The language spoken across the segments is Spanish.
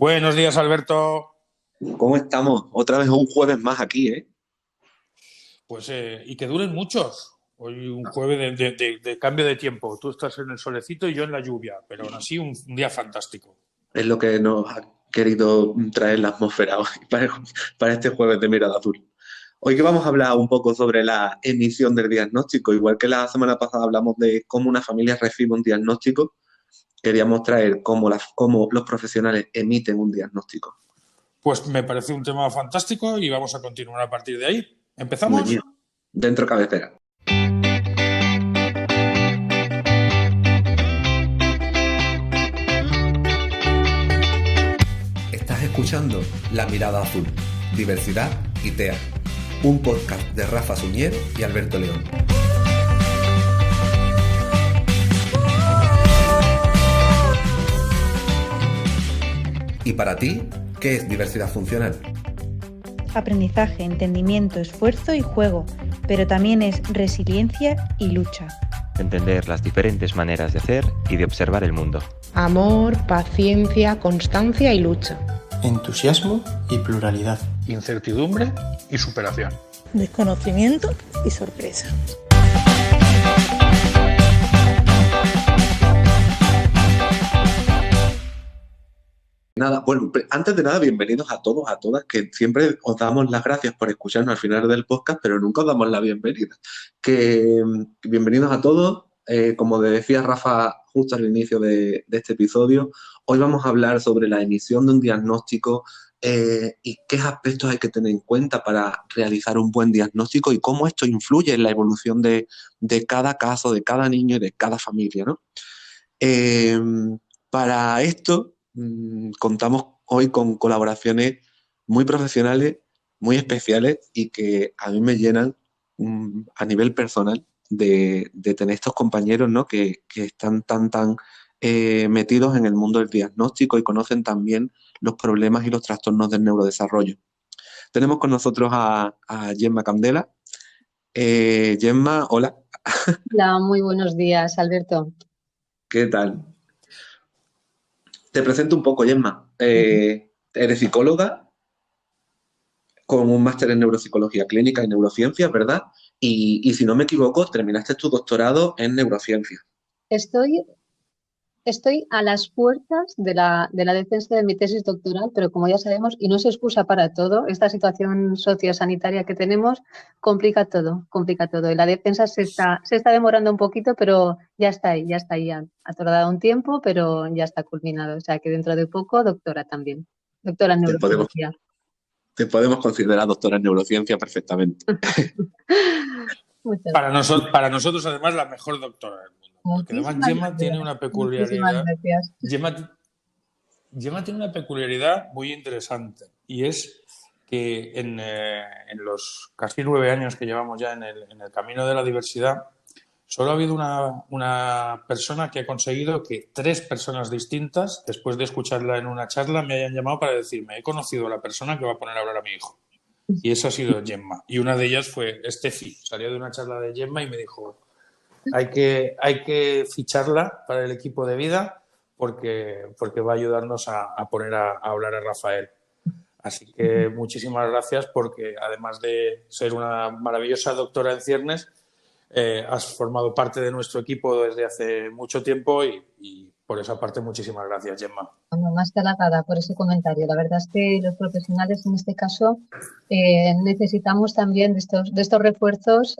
Buenos días, Alberto. ¿Cómo estamos? Otra vez un jueves más aquí, ¿eh? Y que duren muchos. Hoy un jueves de cambio de tiempo. Tú estás en el solecito y yo en la lluvia, pero aún así un día fantástico. Es lo que nos ha querido traer la atmósfera hoy para este jueves de Mirada Azul. Hoy que vamos a hablar un poco sobre la emisión del diagnóstico, igual que la semana pasada hablamos de cómo una familia recibe un diagnóstico, queríamos traer cómo los profesionales emiten un diagnóstico. Pues me parece un tema fantástico y vamos a continuar a partir de ahí. Muy ¿Empezamos? bien. Dentro cabecera. Estás escuchando La Mirada Azul, Diversidad y TEA, un podcast de Rafa Suñero y Alberto León. ¿Y para ti, qué es diversidad funcional? Aprendizaje, entendimiento, esfuerzo y juego, pero también es resiliencia y lucha. Entender las diferentes maneras de hacer y de observar el mundo. Amor, paciencia, constancia y lucha. Entusiasmo y pluralidad. Incertidumbre y superación. Desconocimiento y sorpresa. Nada, bueno, antes de nada, bienvenidos a todos, a todas, que siempre os damos las gracias por escucharnos al final del podcast, pero nunca os damos la bienvenida. Bienvenidos a todos. Como decía Rafa justo al inicio de este episodio, hoy vamos a hablar sobre la emisión de un diagnóstico y qué aspectos hay que tener en cuenta para realizar un buen diagnóstico y cómo esto influye en la evolución de cada caso, de cada niño y de cada familia, ¿no? Para esto contamos hoy con colaboraciones muy profesionales, muy especiales y que a mí me llenan a nivel personal de tener estos compañeros, ¿no? que están tan metidos en el mundo del diagnóstico y conocen también los problemas y los trastornos del neurodesarrollo. Tenemos con nosotros a Gemma Candela. Gemma, hola. Hola, muy buenos días, Alberto. ¿Qué tal? Te presento un poco, Gemma. Eres psicóloga con un máster en neuropsicología clínica y neurociencias, ¿verdad? Y si no me equivoco, terminaste tu doctorado en neurociencia. Estoy a las puertas de la defensa de mi tesis doctoral, pero como ya sabemos, y no se excusa para todo, esta situación sociosanitaria que tenemos complica todo. Y la defensa se está demorando un poquito, pero ya está ahí, ha tardado un tiempo, pero ya está culminado. O sea que dentro de poco, doctora también, doctora en neurología. Te podemos considerar doctora en neurociencia perfectamente. Para nosotros, además, la mejor doctora del mundo. Porque además Gemma tiene una peculiaridad. Gemma tiene una peculiaridad muy interesante y es que en los casi 9 años que llevamos ya en el camino de la diversidad, solo ha habido una persona que ha conseguido que 3 personas distintas, después de escucharla en una charla, me hayan llamado para decirme: he conocido a la persona que va a poner a hablar a mi hijo. Y eso ha sido Gemma. Y una de ellas fue Steffi. Salió de una charla de Gemma y me dijo: hay que ficharla para el equipo de vida porque va a ayudarnos a poner a hablar a Rafael. Así que muchísimas gracias, porque además de ser una maravillosa doctora en ciernes, has formado parte de nuestro equipo desde hace mucho tiempo y por esa parte muchísimas gracias, Gemma. Bueno, más que halagada por ese comentario. La verdad es que los profesionales en este caso necesitamos también de estos refuerzos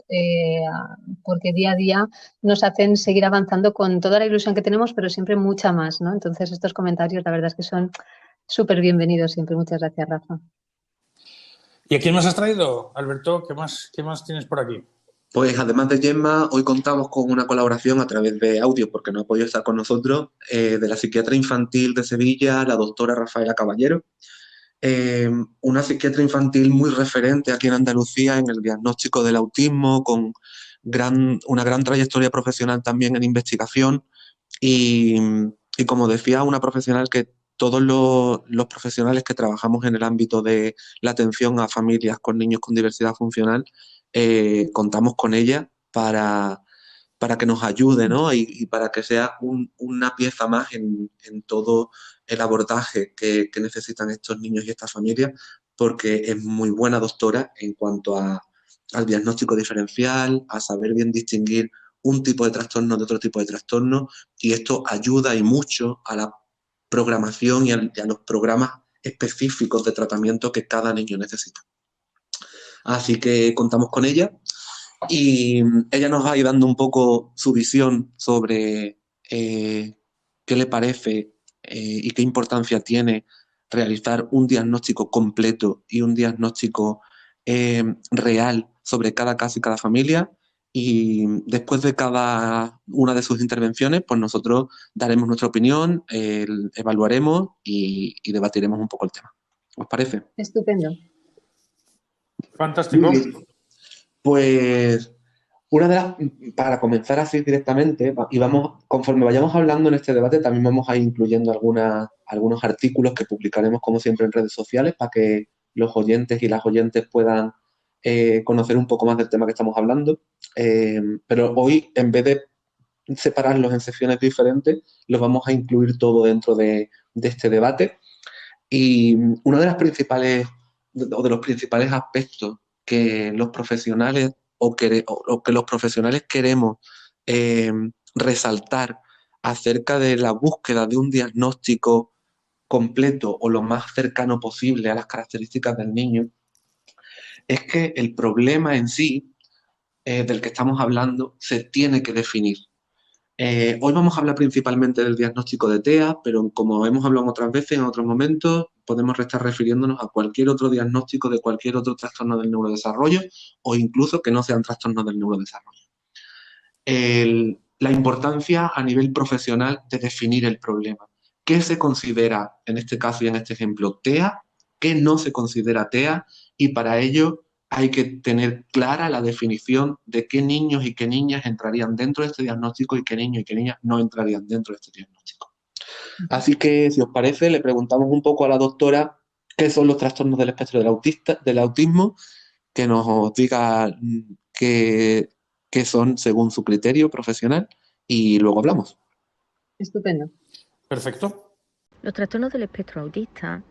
porque día a día nos hacen seguir avanzando con toda la ilusión que tenemos, pero siempre mucha más, ¿no? Entonces estos comentarios la verdad es que son súper bienvenidos siempre. Muchas gracias, Rafa. ¿Y a quién más has traído, Alberto? ¿Qué más tienes por aquí? Pues además de Gemma, hoy contamos con una colaboración a través de audio, porque no ha podido estar con nosotros, de la psiquiatra infantil de Sevilla, la doctora Rafaela Caballero. Una psiquiatra infantil muy referente aquí en Andalucía en el diagnóstico del autismo, con una gran trayectoria profesional también en investigación y como decía, una profesional que todos los profesionales que trabajamos en el ámbito de la atención a familias con niños con diversidad funcional contamos con ella para para que nos ayude, ¿no? Y para que sea una pieza más en todo el abordaje que necesitan estos niños y estas familias, porque es muy buena doctora en cuanto al diagnóstico diferencial, a saber bien distinguir un tipo de trastorno de otro tipo de trastorno, y esto ayuda y mucho a la programación y a los programas específicos de tratamiento que cada niño necesita. Así que contamos con ella y ella nos va a ir dando un poco su visión sobre qué le parece y qué importancia tiene realizar un diagnóstico completo y un diagnóstico real sobre cada caso y cada familia. Y después de cada una de sus intervenciones, pues nosotros daremos nuestra opinión, evaluaremos y debatiremos un poco el tema. ¿Os parece? Estupendo. Fantástico. Pues para comenzar así directamente, y conforme vayamos hablando en este debate, también vamos a ir incluyendo algunos artículos que publicaremos como siempre en redes sociales para que los oyentes y las oyentes puedan conocer un poco más del tema que estamos hablando. Pero hoy, en vez de separarlos en secciones diferentes, los vamos a incluir todo dentro de este debate. Y uno de los principales aspectos que los profesionales o que los profesionales queremos resaltar acerca de la búsqueda de un diagnóstico completo o lo más cercano posible a las características del niño es que el problema en sí del que estamos hablando se tiene que definir. Hoy vamos a hablar principalmente del diagnóstico de TEA, pero como hemos hablado otras veces, en otros momentos, podemos estar refiriéndonos a cualquier otro diagnóstico de cualquier otro trastorno del neurodesarrollo o incluso que no sean trastornos del neurodesarrollo. La importancia a nivel profesional de definir el problema. ¿Qué se considera, en este caso y en este ejemplo, TEA? ¿Qué no se considera TEA? Y para ello hay que tener clara la definición de qué niños y qué niñas entrarían dentro de este diagnóstico y qué niños y qué niñas no entrarían dentro de este diagnóstico. Así que, si os parece, le preguntamos un poco a la doctora qué son los trastornos del espectro del autismo, que nos diga qué son según su criterio profesional y luego hablamos. Estupendo. Perfecto. Los trastornos del espectro autista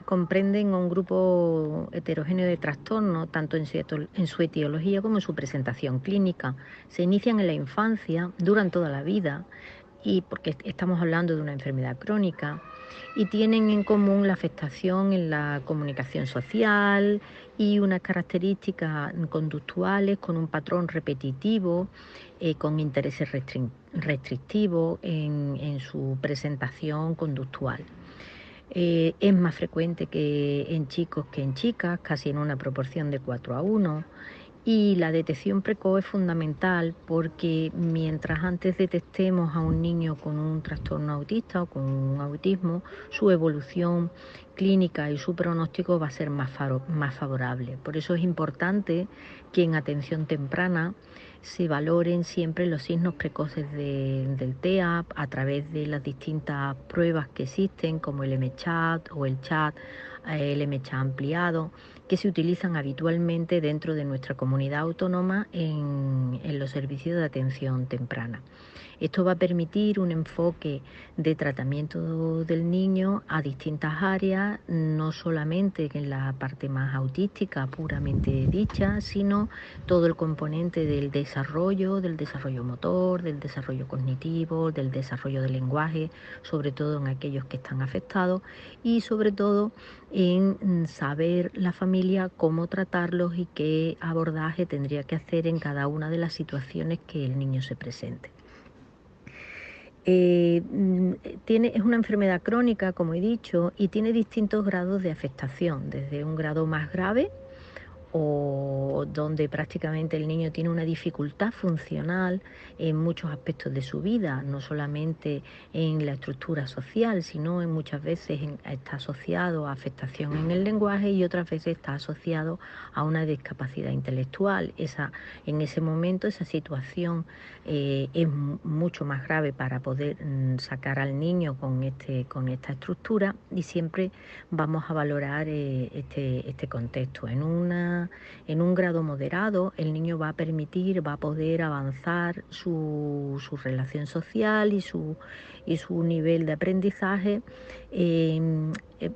comprenden un grupo heterogéneo de trastornos, tanto en su etiología como en su presentación clínica. Se inician en la infancia, duran toda la vida, y porque estamos hablando de una enfermedad crónica, y tienen en común la afectación en la comunicación social y unas características conductuales con un patrón repetitivo, con intereses restrictivos en su presentación conductual. Es más frecuente que en chicos que en chicas, casi en una proporción de 4:1, y la detección precoz es fundamental porque mientras antes detectemos a un niño con un trastorno autista o con un autismo, su evolución clínica y su pronóstico va a ser más favorable. Por eso es importante que en atención temprana se valoren siempre los signos precoces del TEA a través de las distintas pruebas que existen, como el MCHAT o el CHAT, el MCHAT ampliado, que se utilizan habitualmente dentro de nuestra comunidad autónoma en los servicios de atención temprana. Esto va a permitir un enfoque de tratamiento del niño a distintas áreas, no solamente en la parte más autística puramente dicha, sino todo el componente del desarrollo motor, del desarrollo cognitivo, del desarrollo del lenguaje, sobre todo en aquellos que están afectados, y sobre todo en saber la familia cómo tratarlos y qué abordaje tendría que hacer en cada una de las situaciones que el niño se presente. Es una enfermedad crónica, como he dicho, y tiene distintos grados de afectación, desde un grado más grave, o donde prácticamente el niño tiene una dificultad funcional en muchos aspectos de su vida, no solamente en la estructura social, sino muchas veces está asociado a afectación en el lenguaje y otras veces está asociado a una discapacidad intelectual. En ese momento esa situación es mucho más grave para poder sacar al niño con esta estructura, y siempre vamos a valorar este contexto. En una en un grado moderado, el niño va a poder avanzar su relación social y su nivel de aprendizaje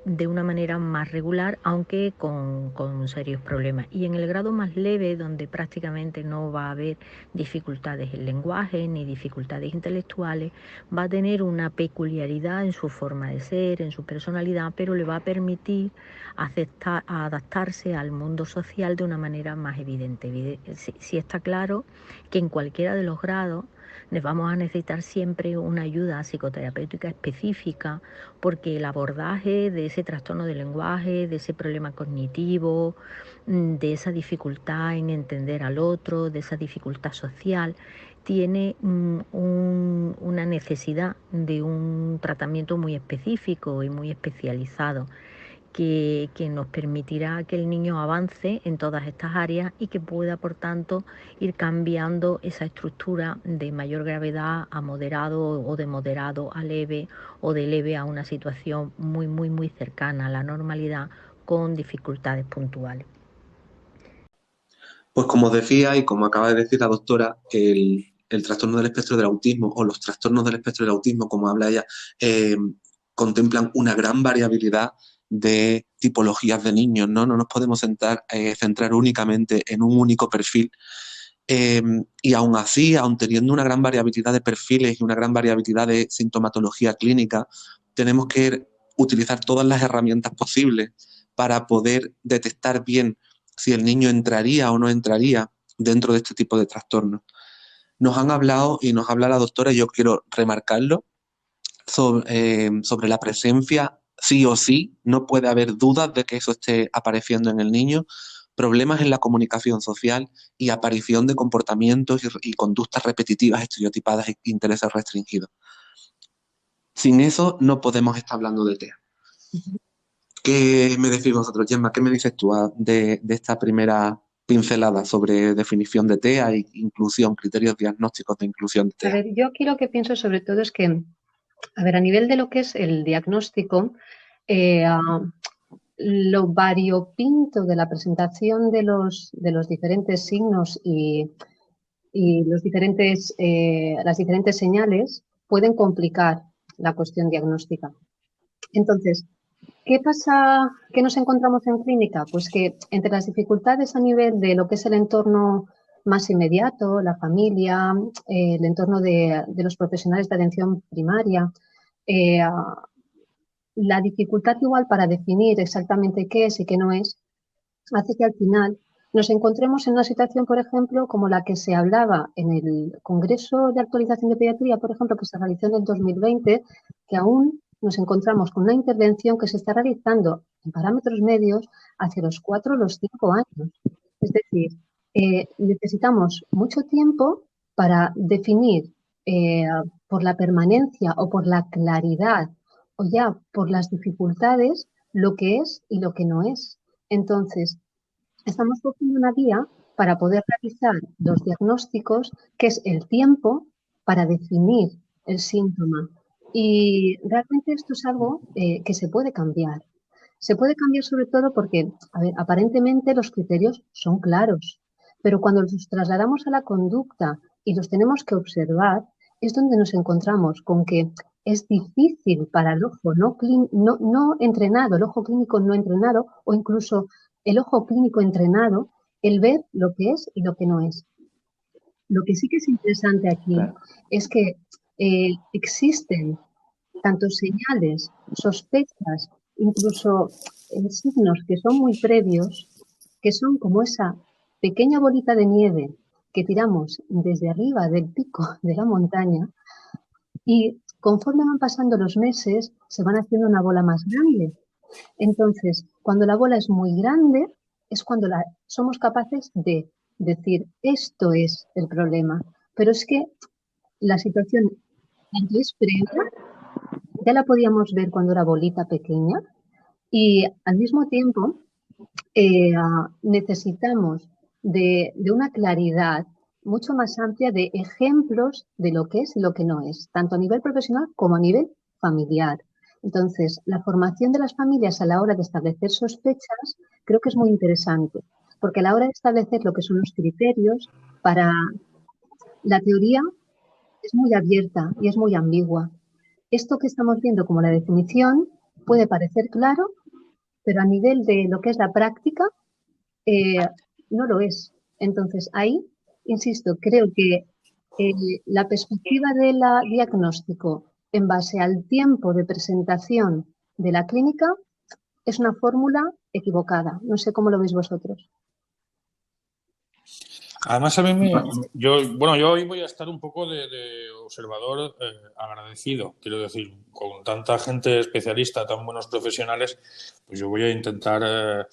de una manera más regular, aunque con serios problemas. Y en el grado más leve, donde prácticamente no va a haber dificultades en lenguaje ni dificultades intelectuales, va a tener una peculiaridad en su forma de ser, en su personalidad, pero le va a permitir adaptarse al mundo social de una manera más evidente. Sí está claro que en cualquiera de los grados les vamos a necesitar siempre una ayuda psicoterapéutica específica, porque el abordaje de ese trastorno del lenguaje, de ese problema cognitivo, de esa dificultad en entender al otro, de esa dificultad social, tiene una necesidad de un tratamiento muy específico y muy especializado, que nos permitirá que el niño avance en todas estas áreas y que pueda, por tanto, ir cambiando esa estructura de mayor gravedad a moderado, o de moderado a leve, o de leve a una situación muy, muy, muy cercana a la normalidad, con dificultades puntuales. Pues como decía y como acaba de decir la doctora, el trastorno del espectro del autismo, o los trastornos del espectro del autismo, como habla ella, contemplan una gran variabilidad de tipologías de niños, ¿no? No nos podemos centrar únicamente en un único perfil. Y aún así, aún teniendo una gran variabilidad de perfiles y una gran variabilidad de sintomatología clínica, tenemos que utilizar todas las herramientas posibles para poder detectar bien si el niño entraría o no entraría dentro de este tipo de trastornos. Nos han hablado, y nos habla la doctora, y yo quiero remarcarlo, sobre la presencia, sí o sí, no puede haber dudas de que eso esté apareciendo en el niño, problemas en la comunicación social y aparición de comportamientos y conductas repetitivas, estereotipadas e intereses restringidos. Sin eso no podemos estar hablando de TEA. ¿Qué me decís vosotros, Gemma? ¿Qué me dices tú de esta primera pincelada sobre definición de TEA e inclusión, criterios diagnósticos de inclusión de TEA? A ver, yo aquí lo que pienso sobre todo es que, a ver, a nivel de lo que es el diagnóstico, lo variopinto de la presentación de los diferentes signos y las diferentes señales pueden complicar la cuestión diagnóstica. Entonces, ¿qué pasa? ¿Qué nos encontramos en clínica? Pues que entre las dificultades a nivel de lo que es el entorno más inmediato, la familia, el entorno de los profesionales de atención primaria, la dificultad igual para definir exactamente qué es y qué no es, hace que al final nos encontremos en una situación, por ejemplo, como la que se hablaba en el Congreso de Actualización de Pediatría, por ejemplo, que se realizó en el 2020, que aún nos encontramos con una intervención que se está realizando en parámetros medios hacia los 4 o los 5 años. Es decir, necesitamos mucho tiempo para definir por la permanencia o por la claridad o ya por las dificultades lo que es y lo que no es. Entonces, estamos cogiendo una vía para poder realizar los diagnósticos, que es el tiempo para definir el síntoma. Y realmente esto es algo que se puede cambiar. Se puede cambiar sobre todo porque, a ver, aparentemente los criterios son claros, pero cuando los trasladamos a la conducta y los tenemos que observar, es donde nos encontramos con que es difícil para el ojo no entrenado, el ojo clínico no entrenado, o incluso el ojo clínico entrenado, el ver lo que es y lo que no es. Lo que sí que es interesante aquí es que existen tanto señales, sospechas, incluso signos que son muy previos, que son como esa pequeña bolita de nieve que tiramos desde arriba del pico de la montaña, y conforme van pasando los meses se van haciendo una bola más grande. Entonces, cuando la bola es muy grande, es cuando somos capaces de decir, esto es el problema. Pero es que la situación, tanto es previa, ya la podíamos ver cuando era bolita pequeña, y al mismo tiempo necesitamos de una claridad mucho más amplia de ejemplos de lo que es y lo que no es, tanto a nivel profesional como a nivel familiar. Entonces, la formación de las familias a la hora de establecer sospechas creo que es muy interesante, porque a la hora de establecer lo que son los criterios, para la teoría es muy abierta y es muy ambigua. Esto que estamos viendo como la definición puede parecer claro, pero a nivel de lo que es la práctica, no lo es. Entonces, ahí, insisto, creo que la perspectiva del diagnóstico en base al tiempo de presentación de la clínica es una fórmula equivocada. No sé cómo lo veis vosotros. Además, a mí yo hoy voy a estar un poco de observador agradecido. Quiero decir, con tanta gente especialista, tan buenos profesionales, pues yo voy a intentar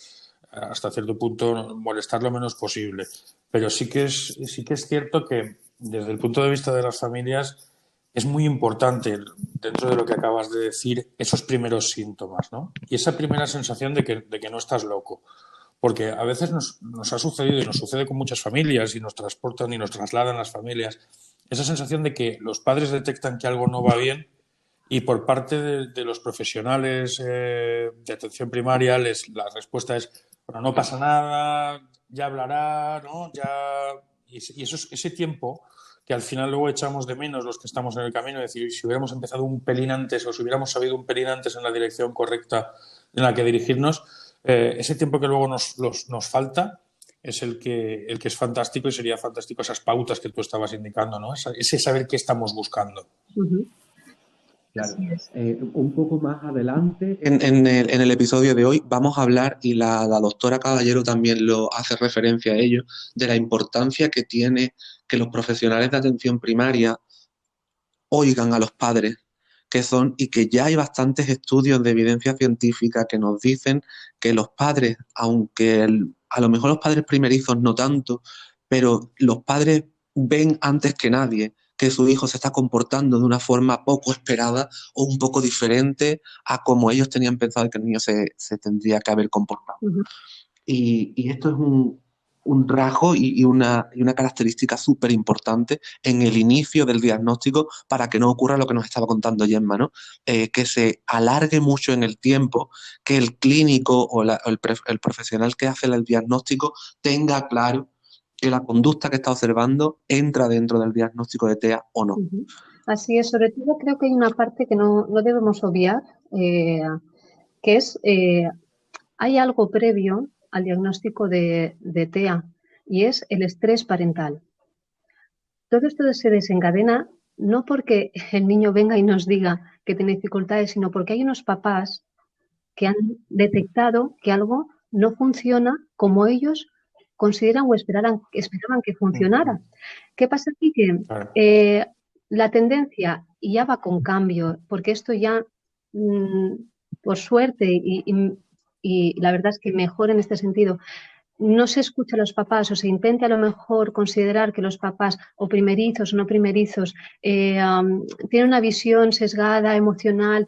hasta cierto punto molestar lo menos posible. Pero sí que es cierto que desde el punto de vista de las familias es muy importante, dentro de lo que acabas de decir, esos primeros síntomas, ¿no? Y esa primera sensación de que no estás loco. Porque a veces nos ha sucedido y nos sucede con muchas familias y nos transportan y nos trasladan las familias esa sensación de que los padres detectan que algo no va bien y por parte de los profesionales de atención primaria la respuesta es, bueno, no pasa nada, ya hablará, ¿no? Y ese tiempo que al final luego echamos de menos los que estamos en el camino, es decir, si hubiéramos empezado un pelín antes o si hubiéramos sabido un pelín antes en la dirección correcta en la que dirigirnos, ese tiempo que luego nos falta es el que es fantástico y sería fantástico esas pautas que tú estabas indicando, ¿no? Ese saber qué estamos buscando. Uh-huh. Claro. Un poco más adelante, en el episodio de hoy, vamos a hablar, y la doctora Caballero también lo hace referencia a ello, de la importancia que tiene que los profesionales de atención primaria oigan a los padres que son, y que ya hay bastantes estudios de evidencia científica que nos dicen que los padres, aunque a lo mejor los padres primerizos no tanto, pero los padres ven antes que nadie que su hijo se está comportando de una forma poco esperada o un poco diferente a como ellos tenían pensado que el niño se tendría que haber comportado. Uh-huh. Y esto es un rasgo y una característica súper importante en el inicio del diagnóstico para que no ocurra lo que nos estaba contando Gemma, ¿no? Que se alargue mucho en el tiempo, que el clínico o el profesional que hace el diagnóstico tenga claro que la conducta que está observando entra dentro del diagnóstico de TEA o no. Uh-huh. Así es, sobre todo creo que hay una parte que no debemos obviar, que es, hay algo previo al diagnóstico de TEA y es el estrés parental. Todo esto se desencadena no porque el niño venga y nos diga que tiene dificultades, sino porque hay unos papás que han detectado que algo no funciona como ellos consideran o esperaban que funcionara. ¿Qué pasa aquí? Que la tendencia ya va con cambio, porque esto ya, por suerte, y la verdad es que mejor en este sentido, no se escucha a los papás o se intenta a lo mejor considerar que los papás o primerizos o no primerizos tienen una visión sesgada, emocional,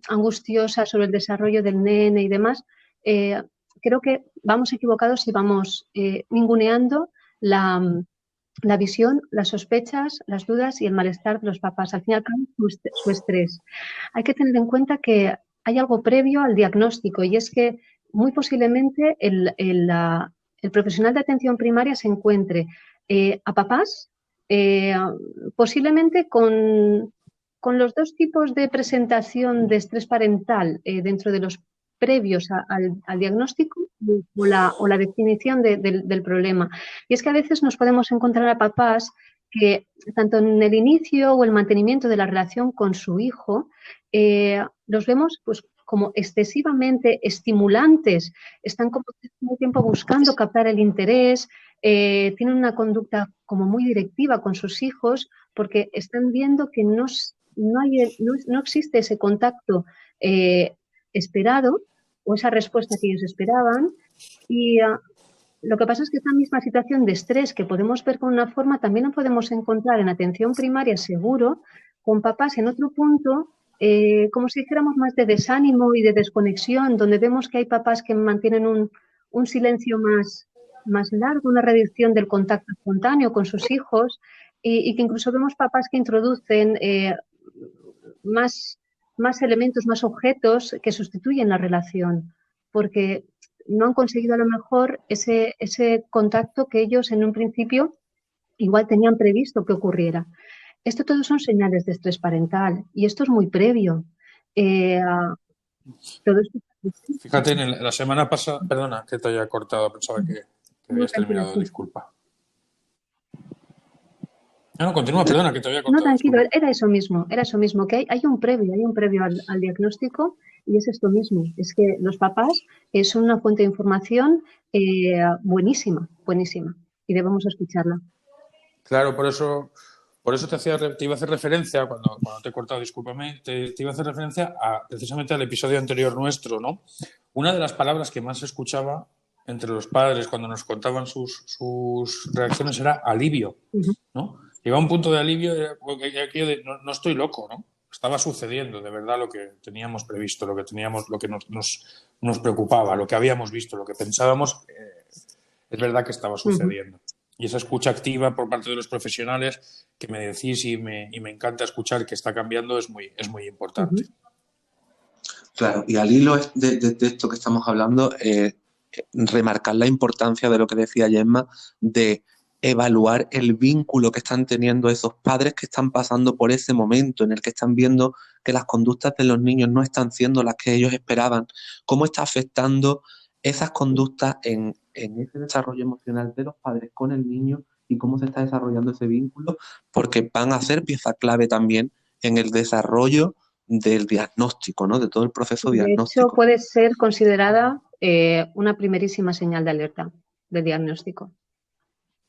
angustiosa sobre el desarrollo del nene y demás. Creo que vamos equivocados si vamos ninguneando la visión, las sospechas, las dudas y el malestar de los papás. Al fin y al cabo, su estrés. Hay que tener en cuenta que hay algo previo al diagnóstico y es que muy posiblemente el profesional de atención primaria se encuentre a papás posiblemente con los dos tipos de presentación de estrés parental dentro de los previos al diagnóstico o la definición del problema. Y es que a veces nos podemos encontrar a papás que tanto en el inicio o el mantenimiento de la relación con su hijo los vemos pues como excesivamente estimulantes, están como todo el tiempo buscando captar el interés, tienen una conducta como muy directiva con sus hijos porque están viendo que no existe ese contacto esperado o esa respuesta que ellos esperaban y lo que pasa es que esta misma situación de estrés que podemos ver con una forma también la podemos encontrar en atención primaria seguro con papás en otro punto como si dijéramos más de desánimo y de desconexión, donde vemos que hay papás que mantienen un silencio más largo, una reducción del contacto espontáneo con sus hijos y que incluso vemos papás que introducen más elementos, más objetos que sustituyen la relación, porque no han conseguido a lo mejor ese contacto que ellos en un principio igual tenían previsto que ocurriera. Esto todo son señales de estrés parental y esto es muy previo. Todo esto... Fíjate, la semana pasada, perdona que te haya cortado, pensaba que habías terminado, disculpa. No, continúa, perdona, que te había cortado. No, tranquilo, disculpa. era eso mismo, que hay un previo al diagnóstico y es esto mismo, es que los papás son una fuente de información buenísima y debemos escucharla. Claro, por eso te iba a hacer referencia, cuando te he cortado, discúlpame, te iba a hacer referencia precisamente al episodio anterior nuestro, ¿no? Una de las palabras que más se escuchaba entre los padres cuando nos contaban sus reacciones era alivio, ¿no? Llegaba un punto de alivio, aquello de no estoy loco, ¿no? Estaba sucediendo de verdad lo que teníamos previsto, lo que nos preocupaba, lo que habíamos visto, lo que pensábamos, es verdad que estaba sucediendo. Y esa escucha activa por parte de los profesionales que me decís y me encanta escuchar que está cambiando es muy importante. Claro, y al hilo de esto que estamos hablando, remarcar la importancia de lo que decía Gemma, de evaluar el vínculo que están teniendo esos padres que están pasando por ese momento en el que están viendo que las conductas de los niños no están siendo las que ellos esperaban, cómo está afectando esas conductas en ese desarrollo emocional de los padres con el niño y cómo se está desarrollando ese vínculo, porque van a ser pieza clave también en el desarrollo del diagnóstico, ¿no? De todo el proceso diagnóstico. De hecho, puede ser considerada una primerísima señal de alerta del diagnóstico.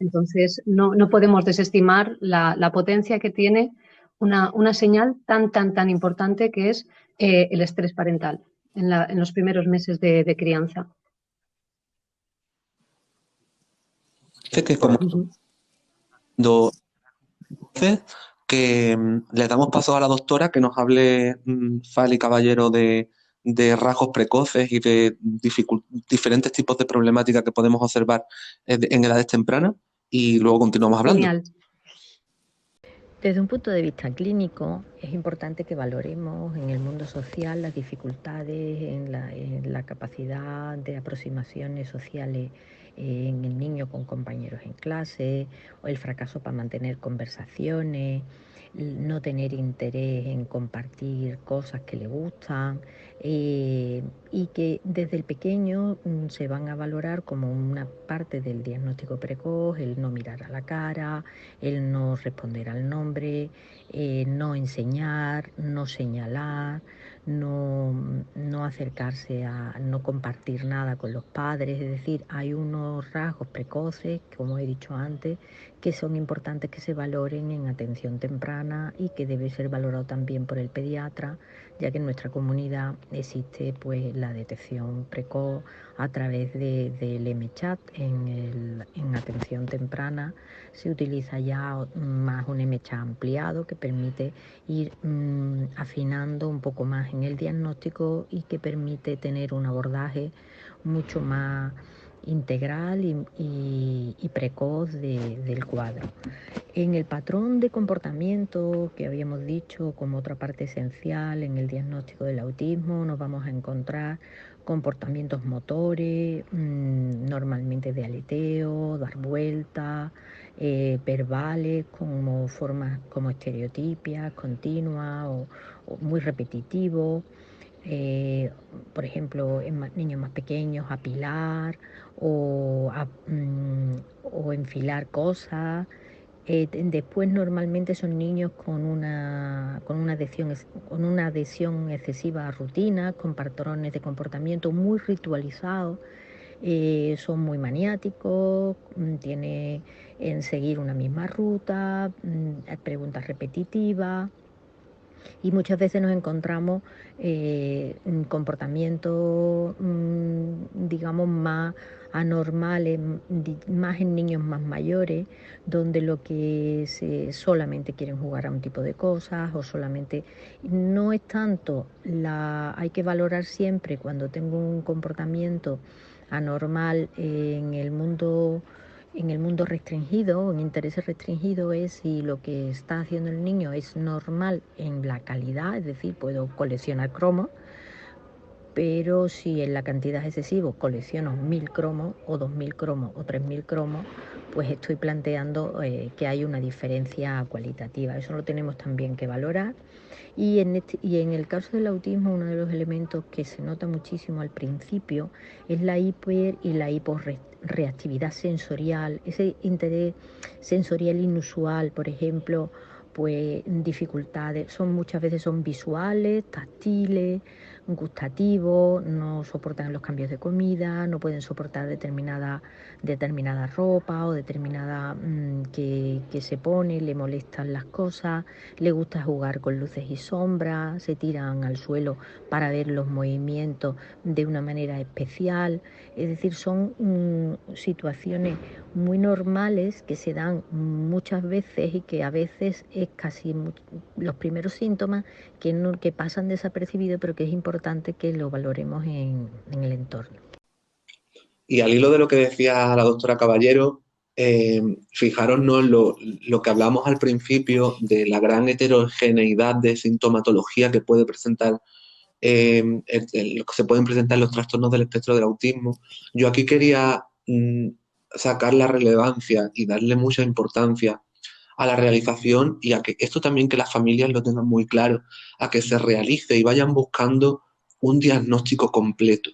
Entonces, no podemos desestimar la potencia que tiene una señal tan importante que es el estrés parental en los primeros meses de crianza. Sé que como que le damos paso a la doctora que nos hable, Fali Caballero, de rasgos precoces y de diferentes tipos de problemáticas que podemos observar en edades tempranas, y luego continuamos hablando. Genial. Desde un punto de vista clínico, es importante que valoremos en el mundo social las dificultades en la capacidad de aproximaciones sociales en el niño con compañeros en clase, o el fracaso para mantener conversaciones, no tener interés en compartir cosas que le gustan, y que desde el pequeño se van a valorar como una parte del diagnóstico precoz, el no mirar a la cara, el no responder al nombre, no enseñar, no señalar, no acercarse no compartir nada con los padres. Es decir, hay unos rasgos precoces, como he dicho antes, que son importantes que se valoren en atención temprana y que debe ser valorado también por el pediatra, ya que en nuestra comunidad existe pues la detección precoz a través del MChat en atención temprana. Se utiliza ya más un MChat ampliado que permite ir afinando un poco más en el diagnóstico y que permite tener un abordaje mucho más integral y precoz del cuadro. En el patrón de comportamiento que habíamos dicho como otra parte esencial en el diagnóstico del autismo, nos vamos a encontrar comportamientos motores, normalmente de aleteo, dar vueltas, verbales como formas como estereotipias, continuas o muy repetitivos. Por ejemplo, en niños más pequeños, apilar o enfilar cosas. Después normalmente son niños con una adhesión excesiva a rutinas, con patrones de comportamiento muy ritualizados, son muy maniáticos, tienen en seguir una misma ruta, preguntas repetitivas. Y muchas veces nos encontramos comportamientos, digamos, más anormales, más en niños más mayores, donde lo que solamente quieren jugar a un tipo de cosas o solamente... No es tanto, hay que valorar siempre cuando tengo un comportamiento anormal en el mundo restringido, en intereses restringidos, es si lo que está haciendo el niño es normal en la calidad, es decir, puedo coleccionar cromos, pero si en la cantidad es excesiva colecciono 1000 cromos o 2000 cromos o 3000 cromos, pues estoy planteando que hay una diferencia cualitativa. Eso lo tenemos también que valorar. Y en el caso del autismo, uno de los elementos que se nota muchísimo al principio es la hiper y la hiporreactividad sensorial, ese interés sensorial inusual, por ejemplo, pues dificultades, muchas veces son visuales, táctiles, gustativos, no soportan los cambios de comida, no pueden soportar determinada ropa o determinada que se pone, le molestan las cosas, le gusta jugar con luces y sombras, se tiran al suelo para ver los movimientos de una manera especial. Es decir, son situaciones muy normales que se dan muchas veces y que a veces es casi los primeros síntomas que pasan desapercibidos, pero que es importante que lo valoremos en el entorno. Y al hilo de lo que decía la doctora Caballero, fijaros ¿no? lo que hablamos al principio de la gran heterogeneidad de sintomatología que puede presentar se pueden presentar los trastornos del espectro del autismo. Yo aquí quería sacar la relevancia y darle mucha importancia a la realización y a que esto también que las familias lo tengan muy claro, a que se realice y vayan buscando un diagnóstico completo.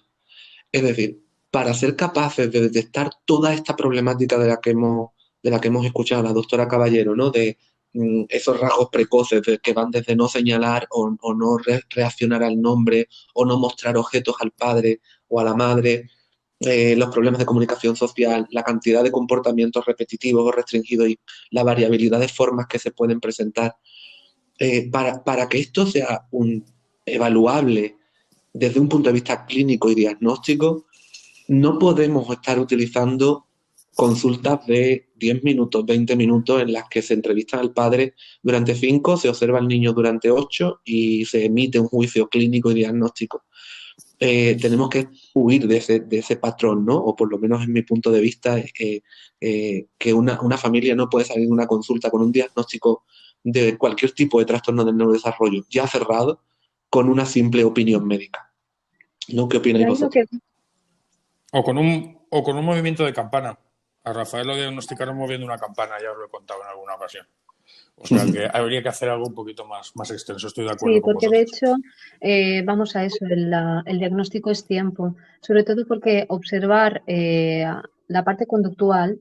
Es decir, para ser capaces de detectar toda esta problemática de la que hemos escuchado a la doctora Caballero, ¿no? De esos rasgos precoces que van desde no señalar o no reaccionar al nombre o no mostrar objetos al padre o a la madre, los problemas de comunicación social, la cantidad de comportamientos repetitivos o restringidos y la variabilidad de formas que se pueden presentar. Para que esto sea evaluable desde un punto de vista clínico y diagnóstico, no podemos estar utilizando consultas de 10 minutos, 20 minutos en las que se entrevista al padre durante 5, se observa al niño durante 8 y se emite un juicio clínico y diagnóstico. Tenemos que huir de ese patrón, ¿no? O por lo menos en mi punto de vista, que una familia no puede salir de una consulta con un diagnóstico de cualquier tipo de trastorno del neurodesarrollo ya cerrado con una simple opinión médica. ¿No? ¿Qué opináis vosotros? O con un movimiento de campana. A Rafael lo diagnosticaron moviendo una campana, ya os lo he contado en alguna ocasión. O sea que habría que hacer algo un poquito más extenso, estoy de acuerdo con porque vosotros. de hecho, vamos a eso, el diagnóstico es tiempo, sobre todo porque observar la parte conductual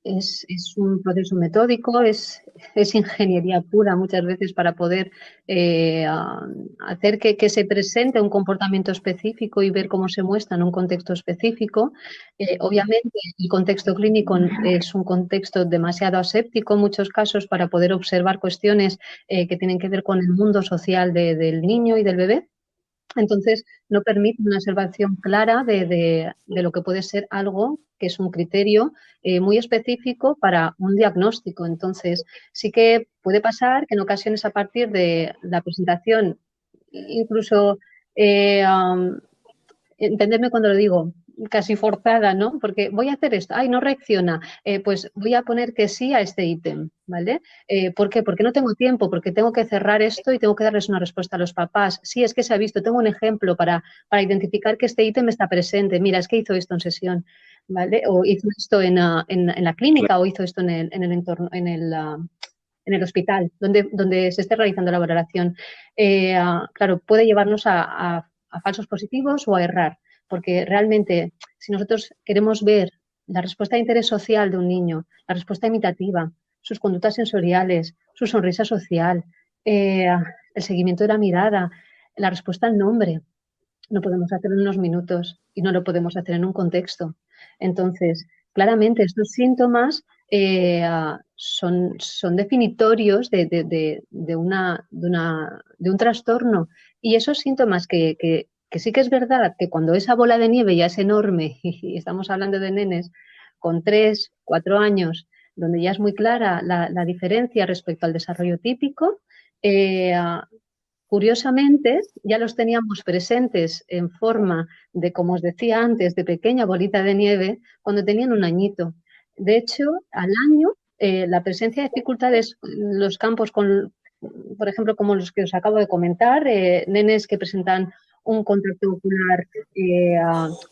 es un proceso metódico, es ingeniería pura muchas veces para poder hacer que se presente un comportamiento específico y ver cómo se muestra en un contexto específico. Obviamente el contexto clínico es un contexto demasiado aséptico en muchos casos para poder observar cuestiones que tienen que ver con el mundo social del niño y del bebé. Entonces, no permite una observación clara de lo que puede ser algo que es un criterio muy específico para un diagnóstico. Entonces, sí que puede pasar que en ocasiones a partir de la presentación, incluso, entenderme cuando lo digo, casi forzada, ¿no? Porque voy a hacer esto, no reacciona, pues voy a poner que sí a este ítem, ¿vale? ¿Por qué? Porque no tengo tiempo, porque tengo que cerrar esto y tengo que darles una respuesta a los papás. Sí, es que se ha visto, tengo un ejemplo para identificar que este ítem está presente. Mira, es que hizo esto en sesión, ¿vale? O hizo esto en la clínica o hizo esto en el entorno, en el hospital, donde se esté realizando la valoración. Claro, puede llevarnos a falsos positivos o a errar. Porque realmente, si nosotros queremos ver la respuesta de interés social de un niño, la respuesta imitativa, sus conductas sensoriales, su sonrisa social, el seguimiento de la mirada, la respuesta al nombre, no podemos hacerlo en unos minutos y no lo podemos hacer en un contexto. Entonces, claramente estos síntomas son definitorios de un trastorno, y esos síntomas que sí que es verdad que cuando esa bola de nieve ya es enorme, y estamos hablando de nenes con 3, 4 años, donde ya es muy clara la diferencia respecto al desarrollo típico, curiosamente ya los teníamos presentes en forma de, como os decía antes, de pequeña bolita de nieve cuando tenían un añito. De hecho, al año, la presencia de dificultades en los campos, por ejemplo, como los que os acabo de comentar, nenes que presentan un contacto ocular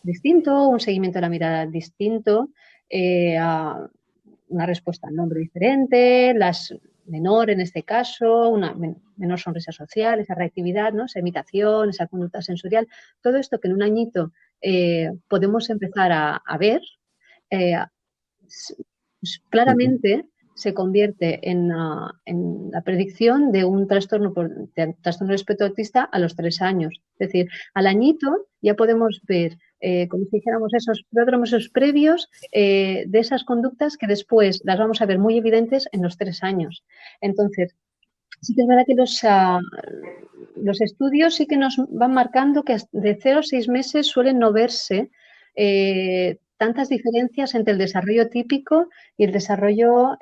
distinto, un seguimiento de la mirada distinto, una respuesta al nombre diferente, menor en este caso, una menor sonrisa social, esa reactividad, ¿no? Esa imitación, esa conducta sensorial, todo esto que en un añito podemos empezar a ver, claramente se convierte en la predicción de un trastorno de espectro autista a los 3 años. Es decir, al añito ya podemos ver, como si dijéramos, esos pródromos previos de esas conductas que después las vamos a ver muy evidentes en los 3 años. Entonces, sí que es verdad que los estudios sí que nos van marcando que de 0 a 6 meses suelen no verse tantas diferencias entre el desarrollo típico y el desarrollo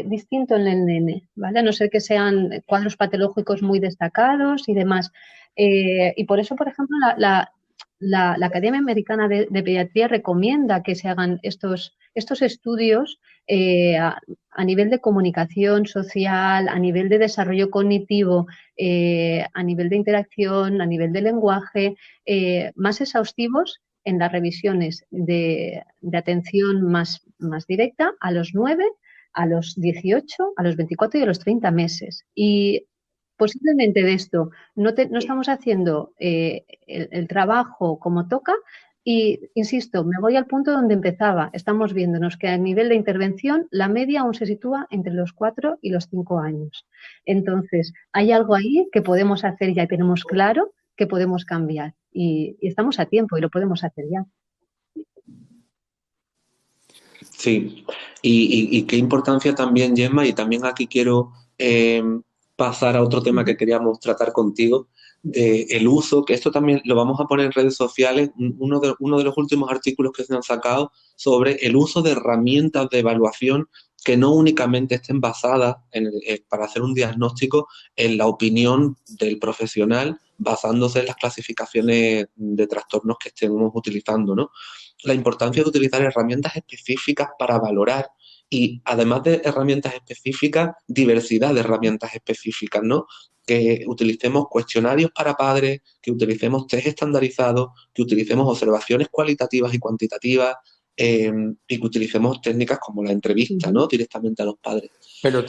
distinto en el nene, ¿vale? A no ser que sean cuadros patológicos muy destacados y demás. Y por eso, por ejemplo, la Academia Americana de Pediatría recomienda que se hagan estos estudios a nivel de comunicación social, a nivel de desarrollo cognitivo, a nivel de interacción, a nivel de lenguaje, más exhaustivos en las revisiones de atención más directa a los 9, a los 18, a los 24 y a los 30 meses. Y posiblemente de esto no estamos haciendo el trabajo como toca y, insisto, me voy al punto donde empezaba. Estamos viéndonos que a nivel de intervención la media aún se sitúa entre los 4 y los 5 años. Entonces, hay algo ahí que podemos hacer, ya tenemos claro que podemos cambiar y estamos a tiempo y lo podemos hacer ya. Sí, y qué importancia también, Gemma, y también aquí quiero pasar a otro tema que queríamos tratar contigo, el uso, que esto también lo vamos a poner en redes sociales, uno de los últimos artículos que se han sacado sobre el uso de herramientas de evaluación que no únicamente estén basadas para hacer un diagnóstico en la opinión del profesional, basándose en las clasificaciones de trastornos que estemos utilizando, ¿no? La importancia de utilizar herramientas específicas para valorar y, además de herramientas específicas, diversidad de herramientas específicas, ¿no? Que utilicemos cuestionarios para padres, que utilicemos test estandarizados, que utilicemos observaciones cualitativas y cuantitativas y que utilicemos técnicas como la entrevista, ¿no? Directamente a los padres. Pero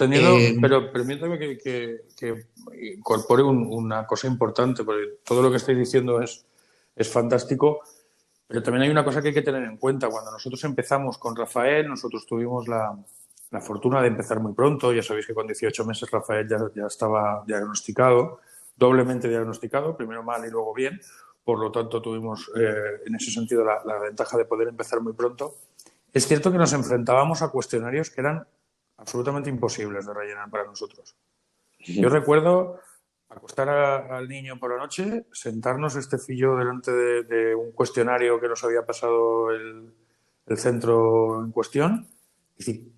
permítame que incorpore una cosa importante, porque todo lo que estoy diciendo es fantástico, pero también hay una cosa que hay que tener en cuenta. Cuando nosotros empezamos con Rafael, nosotros tuvimos la fortuna de empezar muy pronto. Ya sabéis que con 18 meses Rafael ya estaba diagnosticado, doblemente diagnosticado, primero mal y luego bien. Por lo tanto, tuvimos en ese sentido la ventaja de poder empezar muy pronto. Es cierto que nos enfrentábamos a cuestionarios que eran absolutamente imposibles de rellenar para nosotros. Yo recuerdo acostar al niño por la noche, sentarnos Estefillo delante de un cuestionario que nos había pasado el centro en cuestión y decir,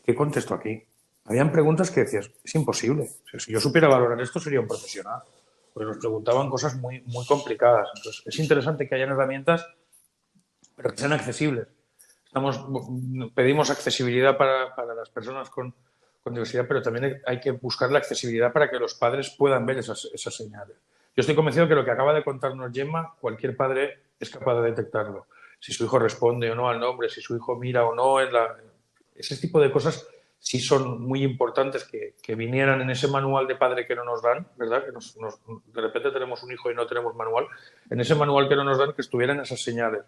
¿qué contesto aquí? Habían preguntas que decías, es imposible. O sea, si yo supiera valorar esto sería un profesional. Pues nos preguntaban cosas muy, muy complicadas. Entonces, es interesante que hayan herramientas, pero que sean accesibles. Pedimos accesibilidad para las personas con diversidad, pero también hay que buscar la accesibilidad para que los padres puedan ver esas señales. Yo estoy convencido que lo que acaba de contarnos Gemma, cualquier padre es capaz de detectarlo. Si su hijo responde o no al nombre, si su hijo mira o no, ese tipo de cosas sí son muy importantes que vinieran en ese manual de padre que no nos dan, ¿verdad? Que de repente tenemos un hijo y no tenemos manual. En ese manual que no nos dan, que estuvieran esas señales.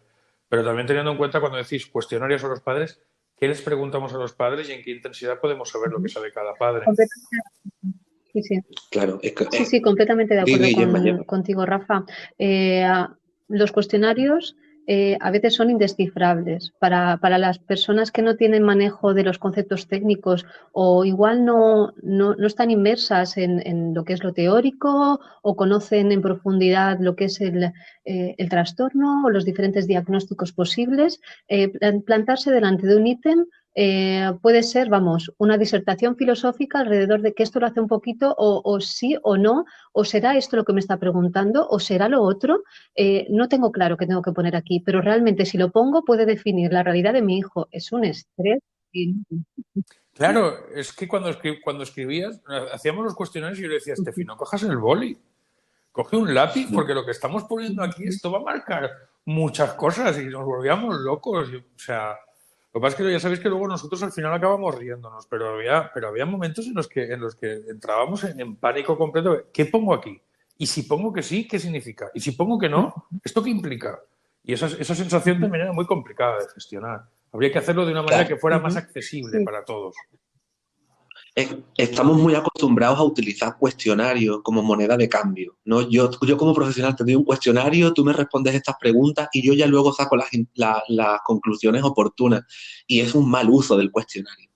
Pero también teniendo en cuenta cuando decís cuestionarios a los padres, ¿qué les preguntamos a los padres y en qué intensidad podemos saber lo que sabe cada padre? Sí, sí. Claro, sí, completamente de acuerdo contigo, Rafa. Los cuestionarios a veces son indescifrables para las personas que no tienen manejo de los conceptos técnicos o igual no están inmersas en lo que es lo teórico o conocen en profundidad lo que es el trastorno o los diferentes diagnósticos posibles. Plantarse delante de un ítem puede ser, una disertación filosófica alrededor de que esto lo hace un poquito o sí o no, o será esto lo que me está preguntando, o será lo otro. No tengo claro qué tengo que poner aquí, pero realmente si lo pongo puede definir la realidad de mi hijo. Es un estrés. Claro, es que cuando escribías, hacíamos los cuestionarios y yo le decía a Estefi, no cojas el boli. coge un lápiz, porque lo que estamos poniendo aquí, esto va a marcar muchas cosas y nos volvíamos locos. O sea, lo que pasa es que ya sabéis que luego nosotros al final acabamos riéndonos, pero había momentos en los que entrábamos en pánico completo. ¿Qué pongo aquí? Y si pongo que sí, ¿qué significa? Y si pongo que no, ¿esto qué implica? Y esa sensación también era muy complicada de gestionar. Habría que hacerlo de una manera que fuera más accesible para todos. Estamos muy acostumbrados a utilizar cuestionarios como moneda de cambio, ¿no? Yo como profesional te doy un cuestionario, tú me respondes estas preguntas y yo ya luego saco las conclusiones oportunas. Y es un mal uso del cuestionario.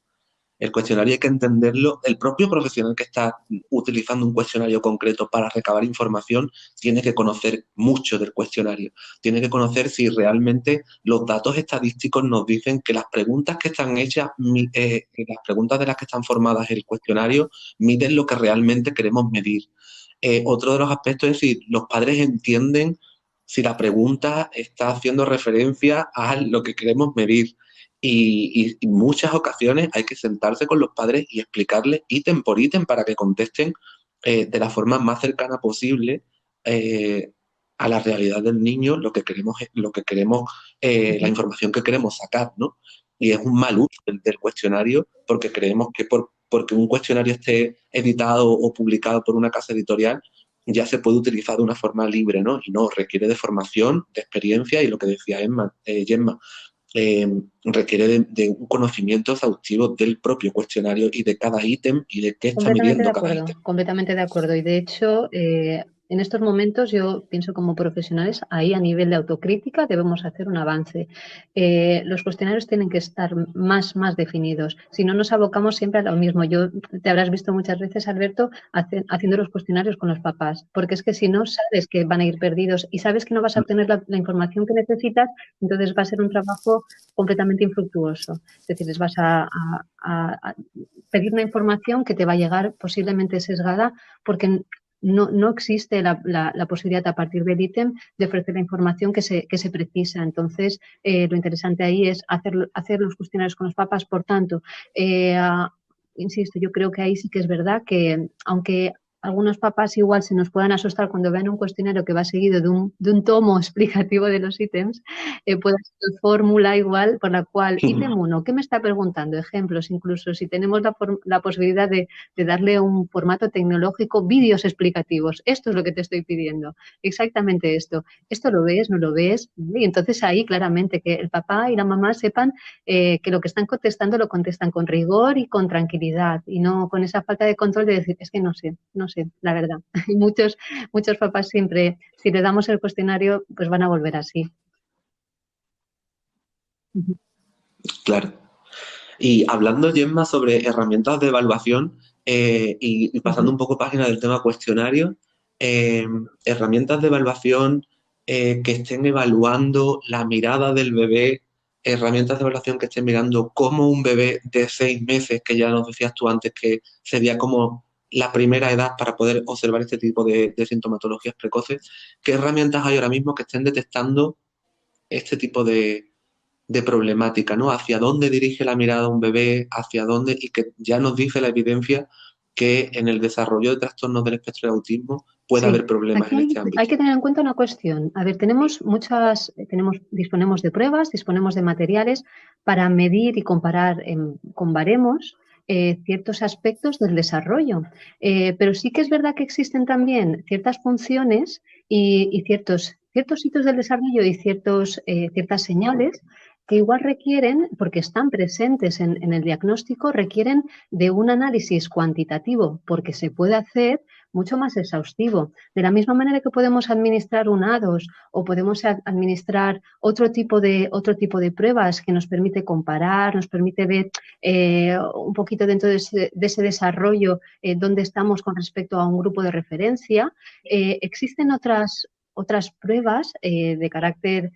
El cuestionario hay que entenderlo. El propio profesional que está utilizando un cuestionario concreto para recabar información tiene que conocer mucho del cuestionario. Tiene que conocer si realmente los datos estadísticos nos dicen que las preguntas que están hechas, las preguntas de las que están formadas el cuestionario, miden lo que realmente queremos medir. Otro de los aspectos es si los padres entienden si la pregunta está haciendo referencia a lo que queremos medir. Y en muchas ocasiones hay que sentarse con los padres y explicarles ítem por ítem para que contesten de la forma más cercana posible a la realidad del niño lo que queremos, la información que queremos sacar, ¿no? Y es un mal uso del cuestionario porque creemos que porque un cuestionario esté editado o publicado por una casa editorial ya se puede utilizar de una forma libre, ¿no? Y no, requiere de formación, de experiencia y lo que decía Gemma, requiere de un conocimiento exhaustivo del propio cuestionario y de cada ítem y de qué está midiendo cada ítem. Completamente de acuerdo. Y de hecho, en estos momentos yo pienso como profesionales, ahí a nivel de autocrítica debemos hacer un avance. Los cuestionarios tienen que estar más definidos. Si no, nos abocamos siempre a lo mismo. Te habrás visto muchas veces, Alberto, haciendo los cuestionarios con los papás, porque es que si no, sabes que van a ir perdidos y sabes que no vas a obtener la información que necesitas, entonces va a ser un trabajo completamente infructuoso. Es decir, les vas a pedir una información que te va a llegar posiblemente sesgada porque no existe la posibilidad a partir del ítem de ofrecer la información que se precisa. Entonces, lo interesante ahí es hacer los cuestionarios con los papás. Por tanto, insisto, yo creo que ahí sí que es verdad que aunque algunos papás igual se nos puedan asustar cuando vean un cuestionario que va seguido de un tomo explicativo de los ítems, puede ser fórmula igual por la cual ítem 1, ¿qué me está preguntando? Ejemplos, incluso si tenemos la posibilidad de darle un formato tecnológico, vídeos explicativos. Esto es lo que te estoy pidiendo, exactamente esto. ¿Esto lo ves? ¿No lo ves? Y entonces ahí claramente que el papá y la mamá sepan que lo que están contestando lo contestan con rigor y con tranquilidad y no con esa falta de control de decir, es que no sé, la verdad. Muchos papás siempre, si le damos el cuestionario, pues van a volver así. Claro. Y hablando, Gemma, sobre herramientas de evaluación y pasando un poco página del tema cuestionario, herramientas de evaluación que estén evaluando la mirada del bebé, herramientas de evaluación que estén mirando cómo un bebé de 6 meses, que ya nos decías tú antes que sería como la primera edad para poder observar este tipo de sintomatologías precoces, ¿qué herramientas hay ahora mismo que estén detectando este tipo de problemática, ¿no? Hacia dónde dirige la mirada un bebé, hacia dónde, y que ya nos dice la evidencia que en el desarrollo de trastornos del espectro de autismo puede haber problemas en este ámbito. Hay que tener en cuenta una cuestión. A ver, disponemos de pruebas, disponemos de materiales para medir y comparar con baremos ciertos aspectos del desarrollo. Pero sí que es verdad que existen también ciertas funciones y ciertos hitos del desarrollo y ciertas señales que igual requieren, porque están presentes en el diagnóstico, requieren de un análisis cuantitativo, porque se puede hacer mucho más exhaustivo. De la misma manera que podemos administrar un A2 o podemos administrar otro tipo de pruebas que nos permite comparar, nos permite ver un poquito dentro de ese desarrollo dónde estamos con respecto a un grupo de referencia. Existen otras pruebas de carácter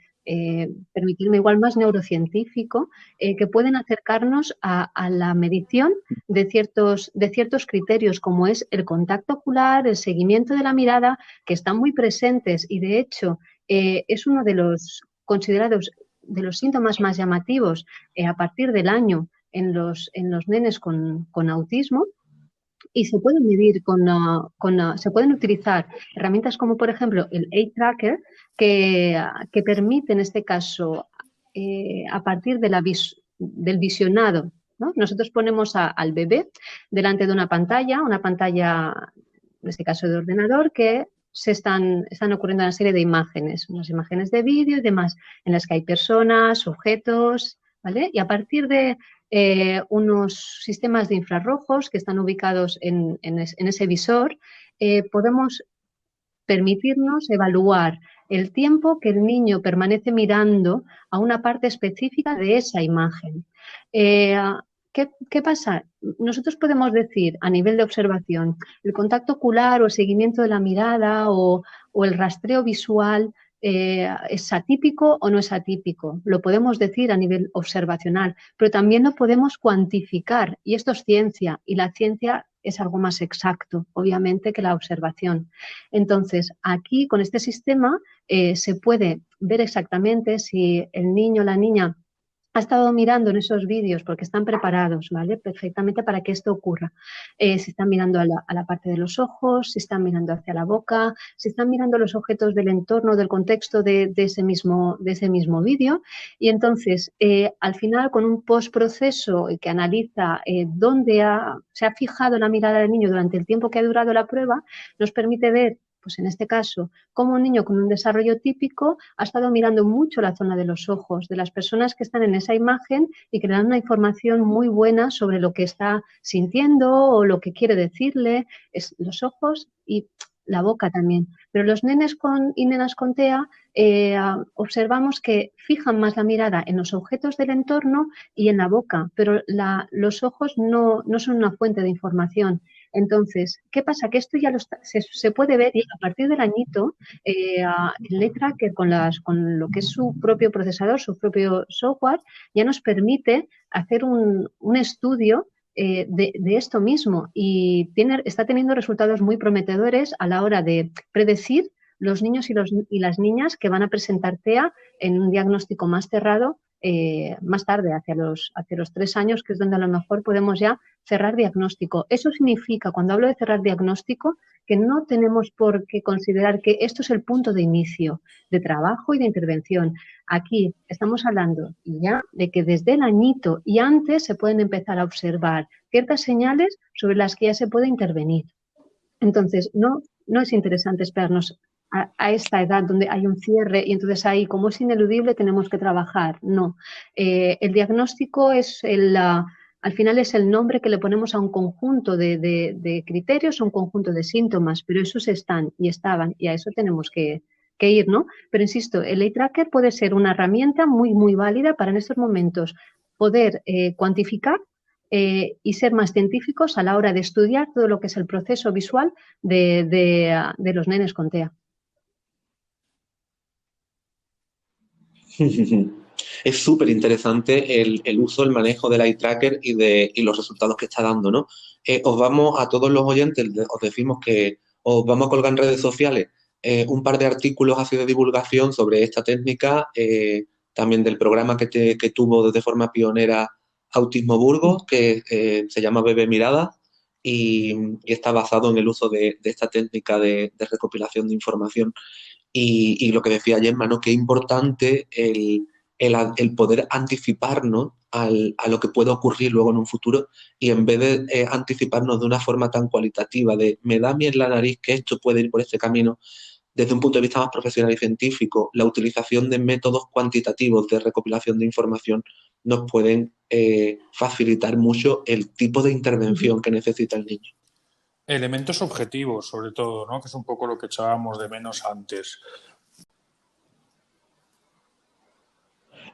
permitirme igual más neurocientífico, que pueden acercarnos a la medición de ciertos criterios, como es el contacto ocular, el seguimiento de la mirada, que están muy presentes y de hecho es uno de los considerados de los síntomas más llamativos a partir del año en los nenes con autismo. y se pueden medir se pueden utilizar herramientas como, por ejemplo, el Age Tracker, que permite, en este caso, a partir de del visionado, ¿no? Nosotros ponemos al bebé delante de una pantalla, en este caso de ordenador, que están ocurriendo una serie de imágenes, unas imágenes de vídeo y demás, en las que hay personas, objetos, ¿vale? Y a partir de unos sistemas de infrarrojos que están ubicados en ese visor, podemos permitirnos evaluar el tiempo que el niño permanece mirando a una parte específica de esa imagen. ¿Qué pasa? Nosotros podemos decir, a nivel de observación, el contacto ocular o el seguimiento de la mirada o el rastreo visual ¿es atípico o no es atípico? Lo podemos decir a nivel observacional, pero también lo podemos cuantificar, y esto es ciencia, y la ciencia es algo más exacto, obviamente, que la observación. Entonces, aquí, con este sistema, se puede ver exactamente si el niño o la niña ha estado mirando en esos vídeos, porque están preparados, ¿vale? Perfectamente para que esto ocurra. Si están mirando a la parte de los ojos, si están mirando hacia la boca, si están mirando los objetos del entorno, del contexto de ese mismo vídeo. Y entonces, al final, con un postproceso que analiza dónde se ha fijado la mirada del niño durante el tiempo que ha durado la prueba, nos permite ver, pues en este caso, como un niño con un desarrollo típico ha estado mirando mucho la zona de los ojos de las personas que están en esa imagen y que le dan una información muy buena sobre lo que está sintiendo o lo que quiere decirle, es los ojos y la boca también. Pero los nenes y nenas con TEA observamos que fijan más la mirada en los objetos del entorno y en la boca, pero los ojos no son una fuente de información. Entonces, ¿qué pasa? Que esto ya se puede ver y a partir del añito, el Age Tracker con lo que es su propio procesador, su propio software, ya nos permite hacer un estudio de esto mismo y está teniendo resultados muy prometedores a la hora de predecir los niños y las niñas que van a presentar TEA en un diagnóstico más cerrado más tarde, hacia los 3 años, que es donde a lo mejor podemos ya cerrar diagnóstico. Eso significa, cuando hablo de cerrar diagnóstico, que no tenemos por qué considerar que esto es el punto de inicio de trabajo y de intervención. Aquí estamos hablando ya de que desde el añito y antes se pueden empezar a observar ciertas señales sobre las que ya se puede intervenir. Entonces, no es interesante esperarnos a esta edad donde hay un cierre y entonces ahí, como es ineludible, tenemos que trabajar. No. El diagnóstico al final es el nombre que le ponemos a un conjunto de criterios, a un conjunto de síntomas, pero esos están y estaban y a eso tenemos que ir, ¿no? Pero insisto, el Age Tracker puede ser una herramienta muy, muy válida para en estos momentos poder cuantificar y ser más científicos a la hora de estudiar todo lo que es el proceso visual de los nenes con TEA. Es súper interesante el uso, el manejo del Age Tracker y los resultados que está dando, ¿no? Os vamos, a todos los oyentes, os decimos que os vamos a colgar en redes sociales un par de artículos así de divulgación sobre esta técnica, también del programa que tuvo de forma pionera Autismo Burgos, que se llama Bebé Mirada y está basado en el uso de esta técnica de recopilación de información. Y lo que decía Gemma, ¿no? Qué importante el poder anticiparnos a lo que pueda ocurrir luego en un futuro y en vez de anticiparnos de una forma tan cualitativa de me da a mí en la nariz que esto puede ir por este camino, desde un punto de vista más profesional y científico, la utilización de métodos cuantitativos de recopilación de información nos pueden facilitar mucho el tipo de intervención que necesita el niño. Elementos objetivos, sobre todo, ¿no? Que es un poco lo que echábamos de menos antes.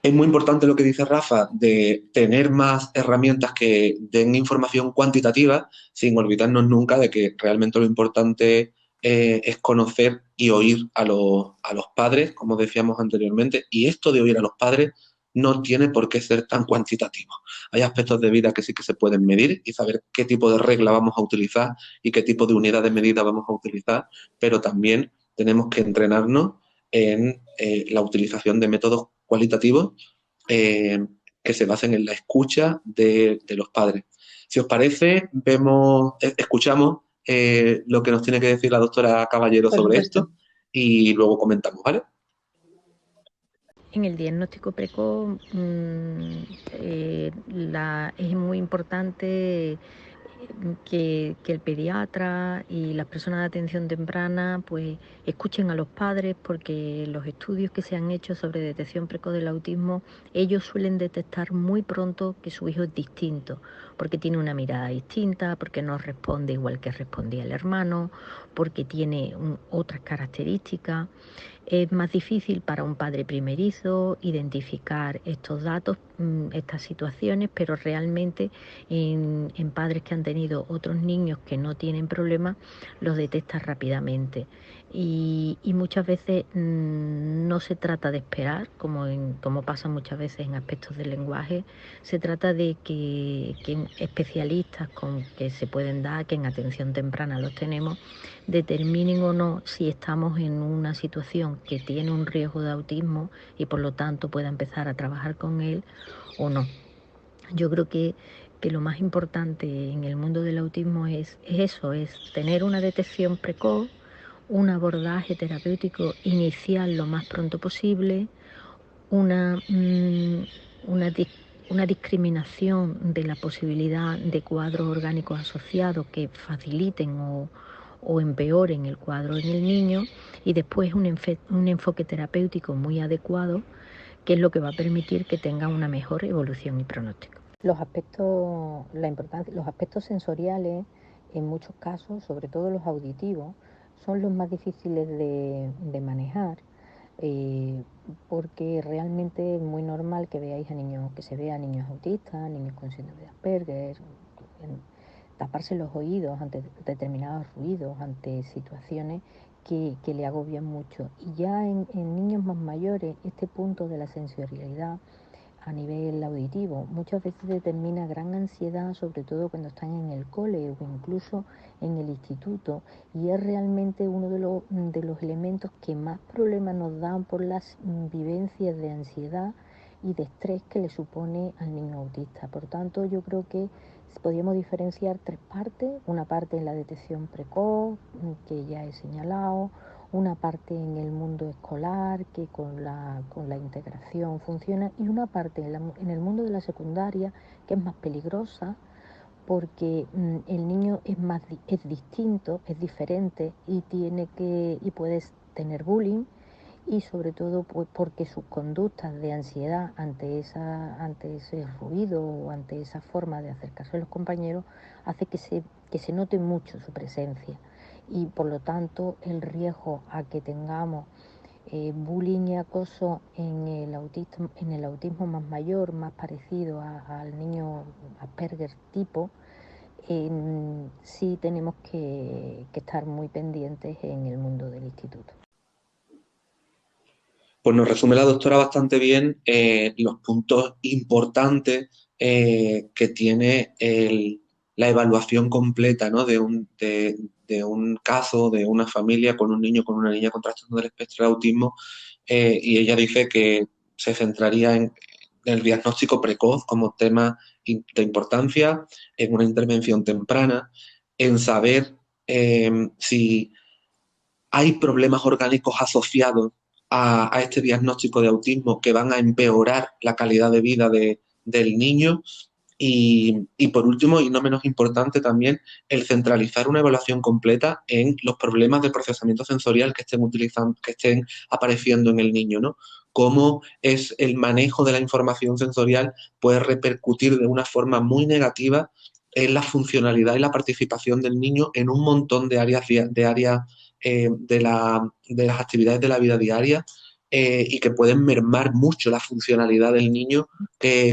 Es muy importante lo que dice Rafa, de tener más herramientas que den información cuantitativa, sin olvidarnos nunca de que realmente lo importante es conocer y oír a los padres, como decíamos anteriormente, y esto de oír a los padres no tiene por qué ser tan cuantitativo. Hay aspectos de vida que sí que se pueden medir y saber qué tipo de regla vamos a utilizar y qué tipo de unidad de medida vamos a utilizar, pero también tenemos que entrenarnos en la utilización de métodos cualitativos que se basen en la escucha de los padres. Si os parece, escuchamos lo que nos tiene que decir la doctora Caballero sobre esto y luego comentamos, ¿vale? En el diagnóstico precoz es muy importante que el pediatra y las personas de atención temprana pues escuchen a los padres, porque los estudios que se han hecho sobre detección precoz del autismo, ellos suelen detectar muy pronto que su hijo es distinto, porque tiene una mirada distinta, porque no responde igual que respondía el hermano, porque tiene otras características. Es más difícil para un padre primerizo identificar estos datos, estas situaciones, pero realmente en padres que han tenido otros niños que no tienen problemas, los detecta rápidamente. Y muchas veces no se trata de esperar, como pasa muchas veces en aspectos del lenguaje, se trata de que especialistas que se pueden dar, que en atención temprana los tenemos, determinen o no si estamos en una situación que tiene un riesgo de autismo y por lo tanto pueda empezar a trabajar con él o no. Yo creo que lo más importante en el mundo del autismo es eso, es tener una detección precoz, un abordaje terapéutico inicial lo más pronto posible, una discriminación de la posibilidad de cuadros orgánicos asociados que faciliten o empeoren el cuadro en el niño, y después un enfoque terapéutico muy adecuado, que es lo que va a permitir que tenga una mejor evolución y pronóstico. Los aspectos sensoriales, en muchos casos, sobre todo los auditivos, son los más difíciles de manejar, porque realmente es muy normal que veáis que se vea a niños autistas, niños con síndrome de Asperger, taparse los oídos ante determinados ruidos, ante situaciones que le agobian mucho. Y ya en niños más mayores, este punto de la sensorialidad a nivel auditivo muchas veces determina gran ansiedad, sobre todo cuando están en el cole o incluso en el instituto, y es realmente uno de los elementos que más problemas nos dan por las vivencias de ansiedad y de estrés que le supone al niño autista. Por tanto, yo creo que podríamos diferenciar tres partes: una parte en la detección precoz, que ya he señalado; una parte en el mundo escolar, que con la integración funciona; y una parte en el mundo de la secundaria, que es más peligrosa, porque el niño es distinto, es diferente, y puedes tener bullying, y sobre todo pues porque sus conductas de ansiedad ante ese ruido o ante esa forma de acercarse a los compañeros hace que se note mucho su presencia, y por lo tanto el riesgo a que tengamos bullying y acoso en el autismo más mayor, más parecido al niño Asperger tipo, sí tenemos que estar muy pendientes en el mundo del instituto. Pues nos resume la doctora bastante bien los puntos importantes que tiene la evaluación completa, ¿no?, de un caso, de una familia con un niño, con una niña con trastorno del espectro de autismo, y ella dice que se centraría en el diagnóstico precoz como tema de importancia, en una intervención temprana, en saber si hay problemas orgánicos asociados a este diagnóstico de autismo que van a empeorar la calidad de vida del niño, y por último, y no menos importante también, el centralizar una evaluación completa en los problemas de procesamiento sensorial que estén apareciendo en el niño, ¿no? Cómo es el manejo de la información sensorial puede repercutir de una forma muy negativa en la funcionalidad y la participación del niño en un montón de áreas de las actividades de la vida diaria, y que pueden mermar mucho la funcionalidad del niño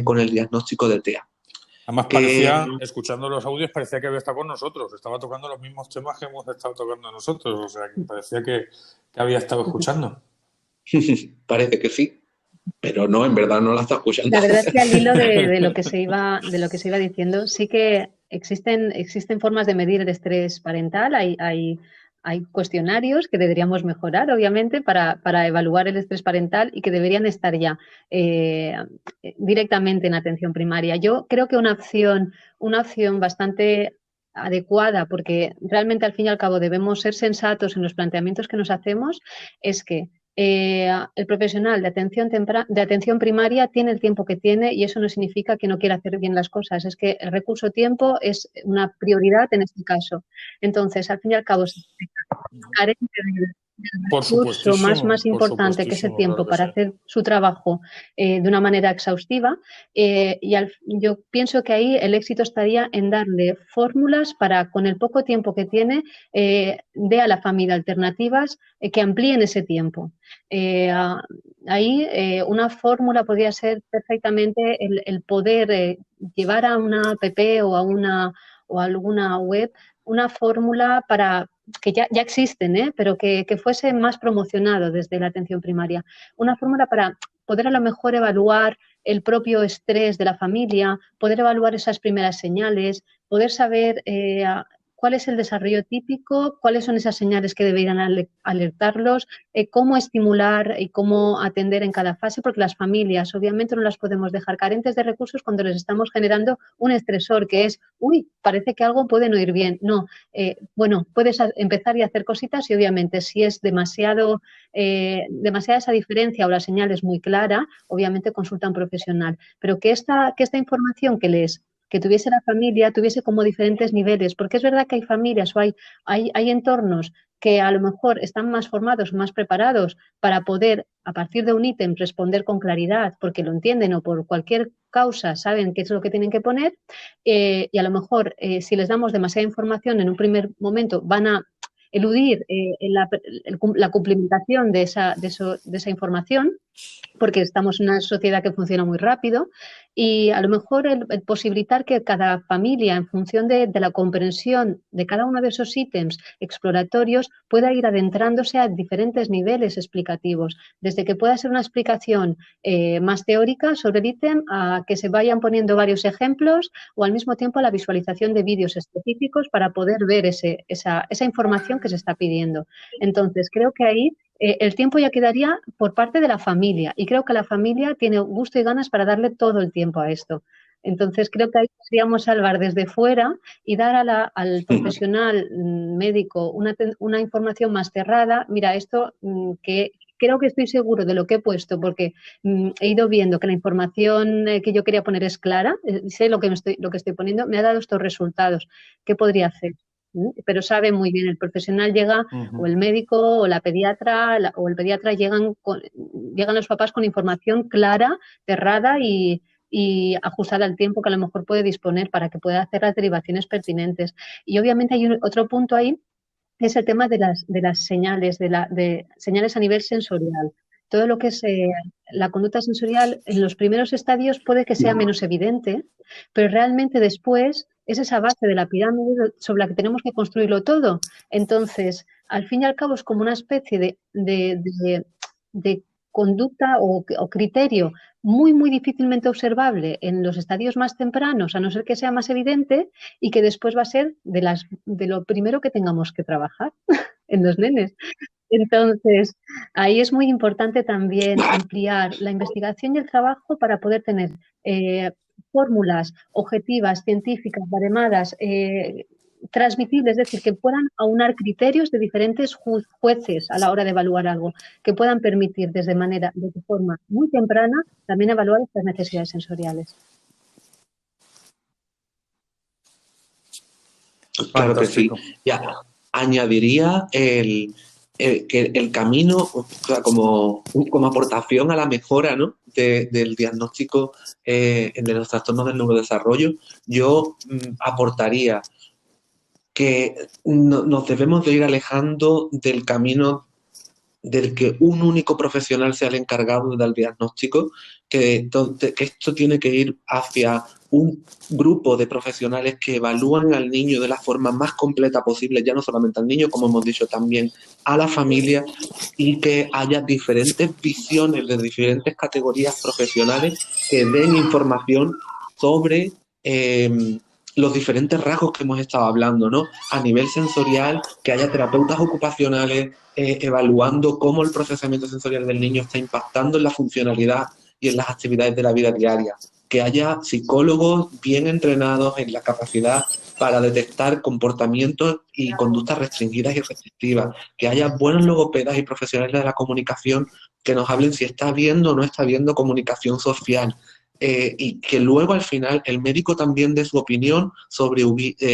con el diagnóstico de TEA. Además parecía, escuchando los audios, parecía que había estado con nosotros, estaba tocando los mismos temas que hemos estado tocando nosotros, o sea, que parecía que había estado escuchando. Parece que sí, pero no, en verdad no la está escuchando. La verdad es que al hilo de lo que se iba diciendo, sí que existen formas de medir el estrés parental. Hay hay cuestionarios que deberíamos mejorar, obviamente, para evaluar el estrés parental y que deberían estar ya directamente en atención primaria. Yo creo que una opción bastante adecuada, porque realmente al fin y al cabo debemos ser sensatos en los planteamientos que nos hacemos, es que el profesional de atención primaria tiene el tiempo que tiene y eso no significa que no quiera hacer bien las cosas, es que el recurso tiempo es una prioridad en este caso. Entonces, al fin y al cabo, si carente del recurso más importante, que es el tiempo, para hacer su trabajo de una manera exhaustiva, yo pienso que ahí el éxito estaría en darle fórmulas para, con el poco tiempo que tiene, dé a la familia alternativas que amplíen ese tiempo. Ahí una fórmula podría ser perfectamente el poder llevar a una app o a alguna web una fórmula para que ya existen, pero que fuese más promocionado desde la atención primaria. Una fórmula para poder a lo mejor evaluar el propio estrés de la familia, poder evaluar esas primeras señales, poder saber cuál es el desarrollo típico, cuáles son esas señales que deberían alertarlos, cómo estimular y cómo atender en cada fase, porque las familias obviamente no las podemos dejar carentes de recursos cuando les estamos generando un estresor que es, parece que algo puede no ir bien. No, puedes empezar y hacer cositas y obviamente si es demasiada esa diferencia o la señal es muy clara, obviamente consulta a un profesional. Pero que esta información que tuviese la familia, tuviese como diferentes niveles, porque es verdad que hay familias o hay entornos que a lo mejor están más formados, más preparados para poder, a partir de un ítem, responder con claridad, porque lo entienden o por cualquier causa saben qué es lo que tienen que poner, y a lo mejor si les damos demasiada información en un primer momento van a eludir la cumplimentación de esa información, porque estamos en una sociedad que funciona muy rápido y a lo mejor el posibilitar que cada familia, en función de la comprensión de cada uno de esos ítems exploratorios, pueda ir adentrándose a diferentes niveles explicativos, desde que pueda ser una explicación más teórica sobre el ítem a que se vayan poniendo varios ejemplos o al mismo tiempo a la visualización de vídeos específicos para poder ver esa información que se está pidiendo. Entonces, creo que ahí el tiempo ya quedaría por parte de la familia y creo que la familia tiene gusto y ganas para darle todo el tiempo a esto. Entonces creo que ahí podríamos salvar desde fuera y dar al profesional médico una información más cerrada. Mira, esto que creo que estoy seguro de lo que he puesto porque he ido viendo que la información que yo quería poner es clara, sé lo que estoy poniendo, me ha dado estos resultados. ¿Qué podría hacer? Pero sabe muy bien, el profesional llega, o el médico, o la pediatra, o el pediatra llegan los papás con información clara, cerrada y ajustada al tiempo que a lo mejor puede disponer para que pueda hacer las derivaciones pertinentes. Y obviamente hay otro punto ahí, que es el tema de las señales, de señales a nivel sensorial. Todo lo que es la conducta sensorial en los primeros estadios puede que sea menos evidente, pero realmente después es esa base de la pirámide sobre la que tenemos que construirlo todo. Entonces, al fin y al cabo es como una especie de conducta o criterio muy, muy difícilmente observable en los estadios más tempranos, a no ser que sea más evidente, y que después va a ser de lo primero que tengamos que trabajar en los nenes. Entonces, ahí es muy importante también ampliar la investigación y el trabajo para poder tener fórmulas objetivas, científicas, baremadas, transmitibles, es decir, que puedan aunar criterios de diferentes jueces a la hora de evaluar algo, que puedan permitir de forma muy temprana también evaluar estas necesidades sensoriales. Claro que sí. Ya añadiría que el camino, o sea, como aportación a la mejora, ¿no?, del diagnóstico de los trastornos del neurodesarrollo, yo aportaría que nos debemos de ir alejando del camino del que un único profesional sea el encargado del diagnóstico, que esto tiene que ir hacia un grupo de profesionales que evalúan al niño de la forma más completa posible, ya no solamente al niño, como hemos dicho, también a la familia, y que haya diferentes visiones de diferentes categorías profesionales que den información sobre los diferentes rasgos que hemos estado hablando, ¿no? A nivel sensorial, que haya terapeutas ocupacionales evaluando cómo el procesamiento sensorial del niño está impactando en la funcionalidad y en las actividades de la vida diaria. Que haya psicólogos bien entrenados en la capacidad para detectar comportamientos y conductas restringidas y restrictivas. Que haya buenos logopedas y profesionales de la comunicación que nos hablen si está habiendo o no está habiendo comunicación social. Y que luego al final el médico también dé su opinión sobre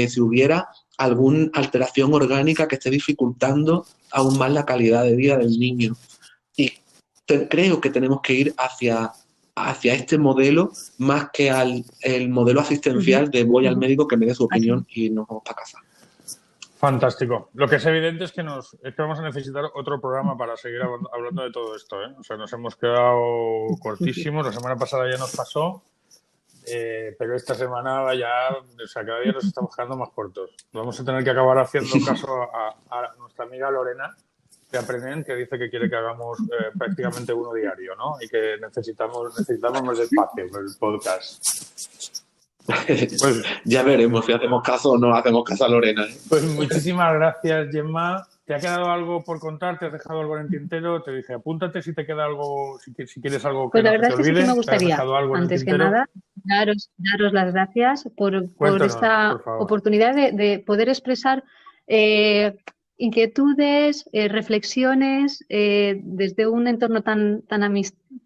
si hubiera alguna alteración orgánica que esté dificultando aún más la calidad de vida del niño. Y creo que tenemos que ir hacia este modelo más que el modelo asistencial de voy al médico que me dé su opinión y nos vamos para casa. Fantástico. Lo que es evidente es que vamos a necesitar otro programa para seguir hablando de todo esto, ¿eh? O sea, nos hemos quedado cortísimos. La semana pasada ya nos pasó, pero esta semana ya, o sea, cada día nos estamos quedando más cortos. Vamos a tener que acabar haciendo caso a nuestra amiga Lorena de Aprenden, que dice que quiere que hagamos prácticamente uno diario, ¿no? Y que necesitamos más espacio en el podcast. Pues ya veremos si hacemos caso o no hacemos caso a Lorena. Pues muchísimas gracias, Gemma. ¿Te ha quedado algo por contar? ¿Te has dejado algo en el tintero? Te dije, apúntate si te queda algo, si quieres algo que pues no la verdad se te es que olvide. sí que me gustaría, antes que nada, daros las gracias por esta oportunidad de poder expresar inquietudes, reflexiones desde un entorno tan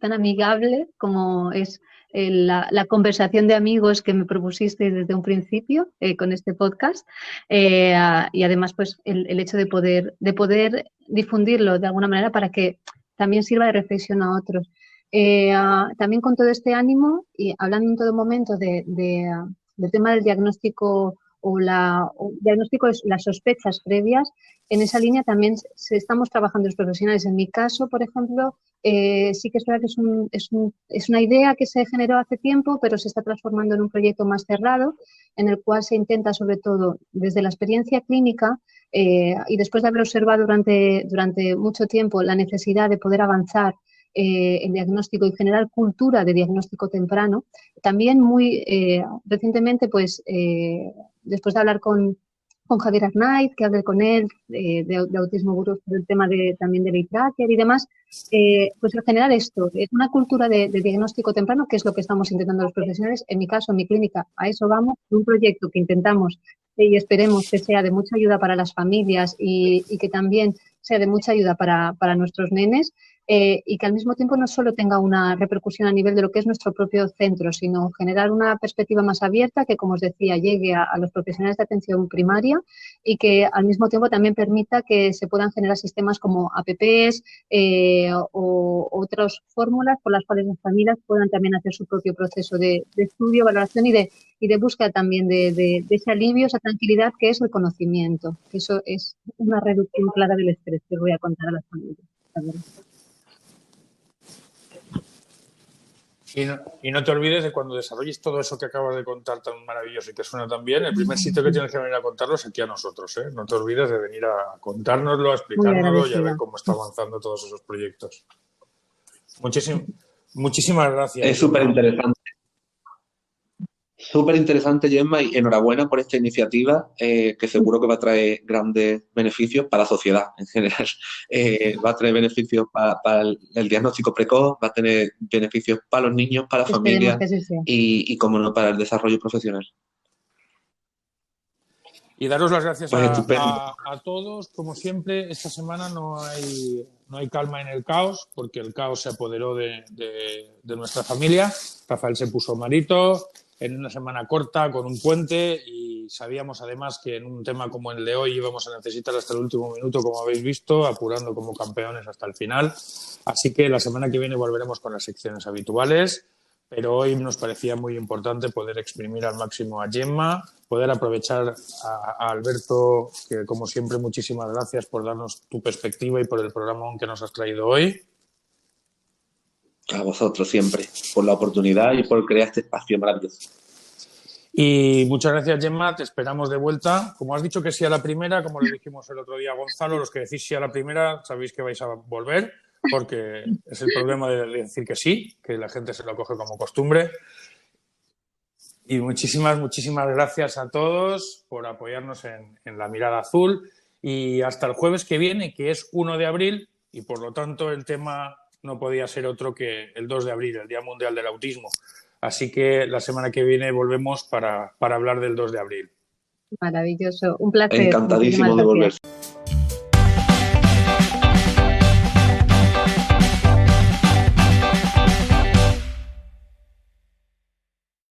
amigable como es la conversación de amigos que me propusiste desde un principio con este podcast y además pues el hecho de poder difundirlo de alguna manera para que también sirva de reflexión a otros. También con todo este ánimo y hablando en todo momento del tema del diagnóstico diagnóstico es las sospechas previas. En esa línea también estamos trabajando los profesionales. En mi caso, por ejemplo, sí que es verdad que es una idea que se generó hace tiempo, pero se está transformando en un proyecto más cerrado, en el cual se intenta, sobre todo, desde la experiencia clínica y después de haber observado durante mucho tiempo la necesidad de poder avanzar el diagnóstico y generar cultura de diagnóstico temprano. También muy recientemente, pues después de hablar con Javier Arnaiz, que hablé con él de autismo burdo, del tema también de Leigh Tracker y demás, pues al generar esto, una cultura de diagnóstico temprano, que es lo que estamos intentando los profesionales. En mi caso, en mi clínica, a eso vamos, un proyecto que intentamos y esperemos que sea de mucha ayuda para las familias y que también sea de mucha ayuda para nuestros nenes. Y que al mismo tiempo no solo tenga una repercusión a nivel de lo que es nuestro propio centro, sino generar una perspectiva más abierta que, como os decía, llegue a los profesionales de atención primaria y que al mismo tiempo también permita que se puedan generar sistemas como APPs o otras fórmulas por las cuales las familias puedan también hacer su propio proceso de estudio, valoración y de búsqueda también de ese alivio, esa tranquilidad que es el conocimiento. Que eso es una reducción clara del estrés que voy a contar a las familias. Y no te olvides de cuando desarrolles todo eso que acabas de contar tan maravilloso y que suena tan bien, el primer sitio que tienes que venir a contarlo es aquí a nosotros, ¿eh? No te olvides de venir a contárnoslo, a explicárnoslo y a ver cómo está avanzando todos esos proyectos. Muchísimas gracias. Es súper interesante. Súper interesante, Gemma, y enhorabuena por esta iniciativa que seguro que va a traer grandes beneficios para la sociedad en general. Va a traer beneficios para el diagnóstico precoz, va a tener beneficios para los niños, para las familias y, como no, para el desarrollo profesional. Y daros las gracias a todos. Como siempre, esta semana no hay calma en el caos, porque el caos se apoderó de nuestra familia. Rafael se puso malito en una semana corta, con un puente, y sabíamos además que en un tema como el de hoy íbamos a necesitar hasta el último minuto, como habéis visto, apurando como campeones hasta el final. Así que la semana que viene volveremos con las secciones habituales, pero hoy nos parecía muy importante poder exprimir al máximo a Gemma, poder aprovechar a Alberto, que como siempre muchísimas gracias por darnos tu perspectiva y por el programa que nos has traído hoy. A vosotros siempre, por la oportunidad y por crear este espacio maravilloso. Y muchas gracias, Gemma, te esperamos de vuelta. Como has dicho que sí a la primera, como le dijimos el otro día a Gonzalo, los que decís sí a la primera sabéis que vais a volver, porque es el problema de decir que sí, que la gente se lo coge como costumbre. Y muchísimas gracias a todos por apoyarnos en La Mirada Azul. Y hasta el jueves que viene, que es 1 de abril, y por lo tanto el tema no podía ser otro que el 2 de abril, el Día Mundial del Autismo. Así que la semana que viene volvemos para hablar del 2 de abril. Maravilloso. Un placer. Encantadísimo de volver.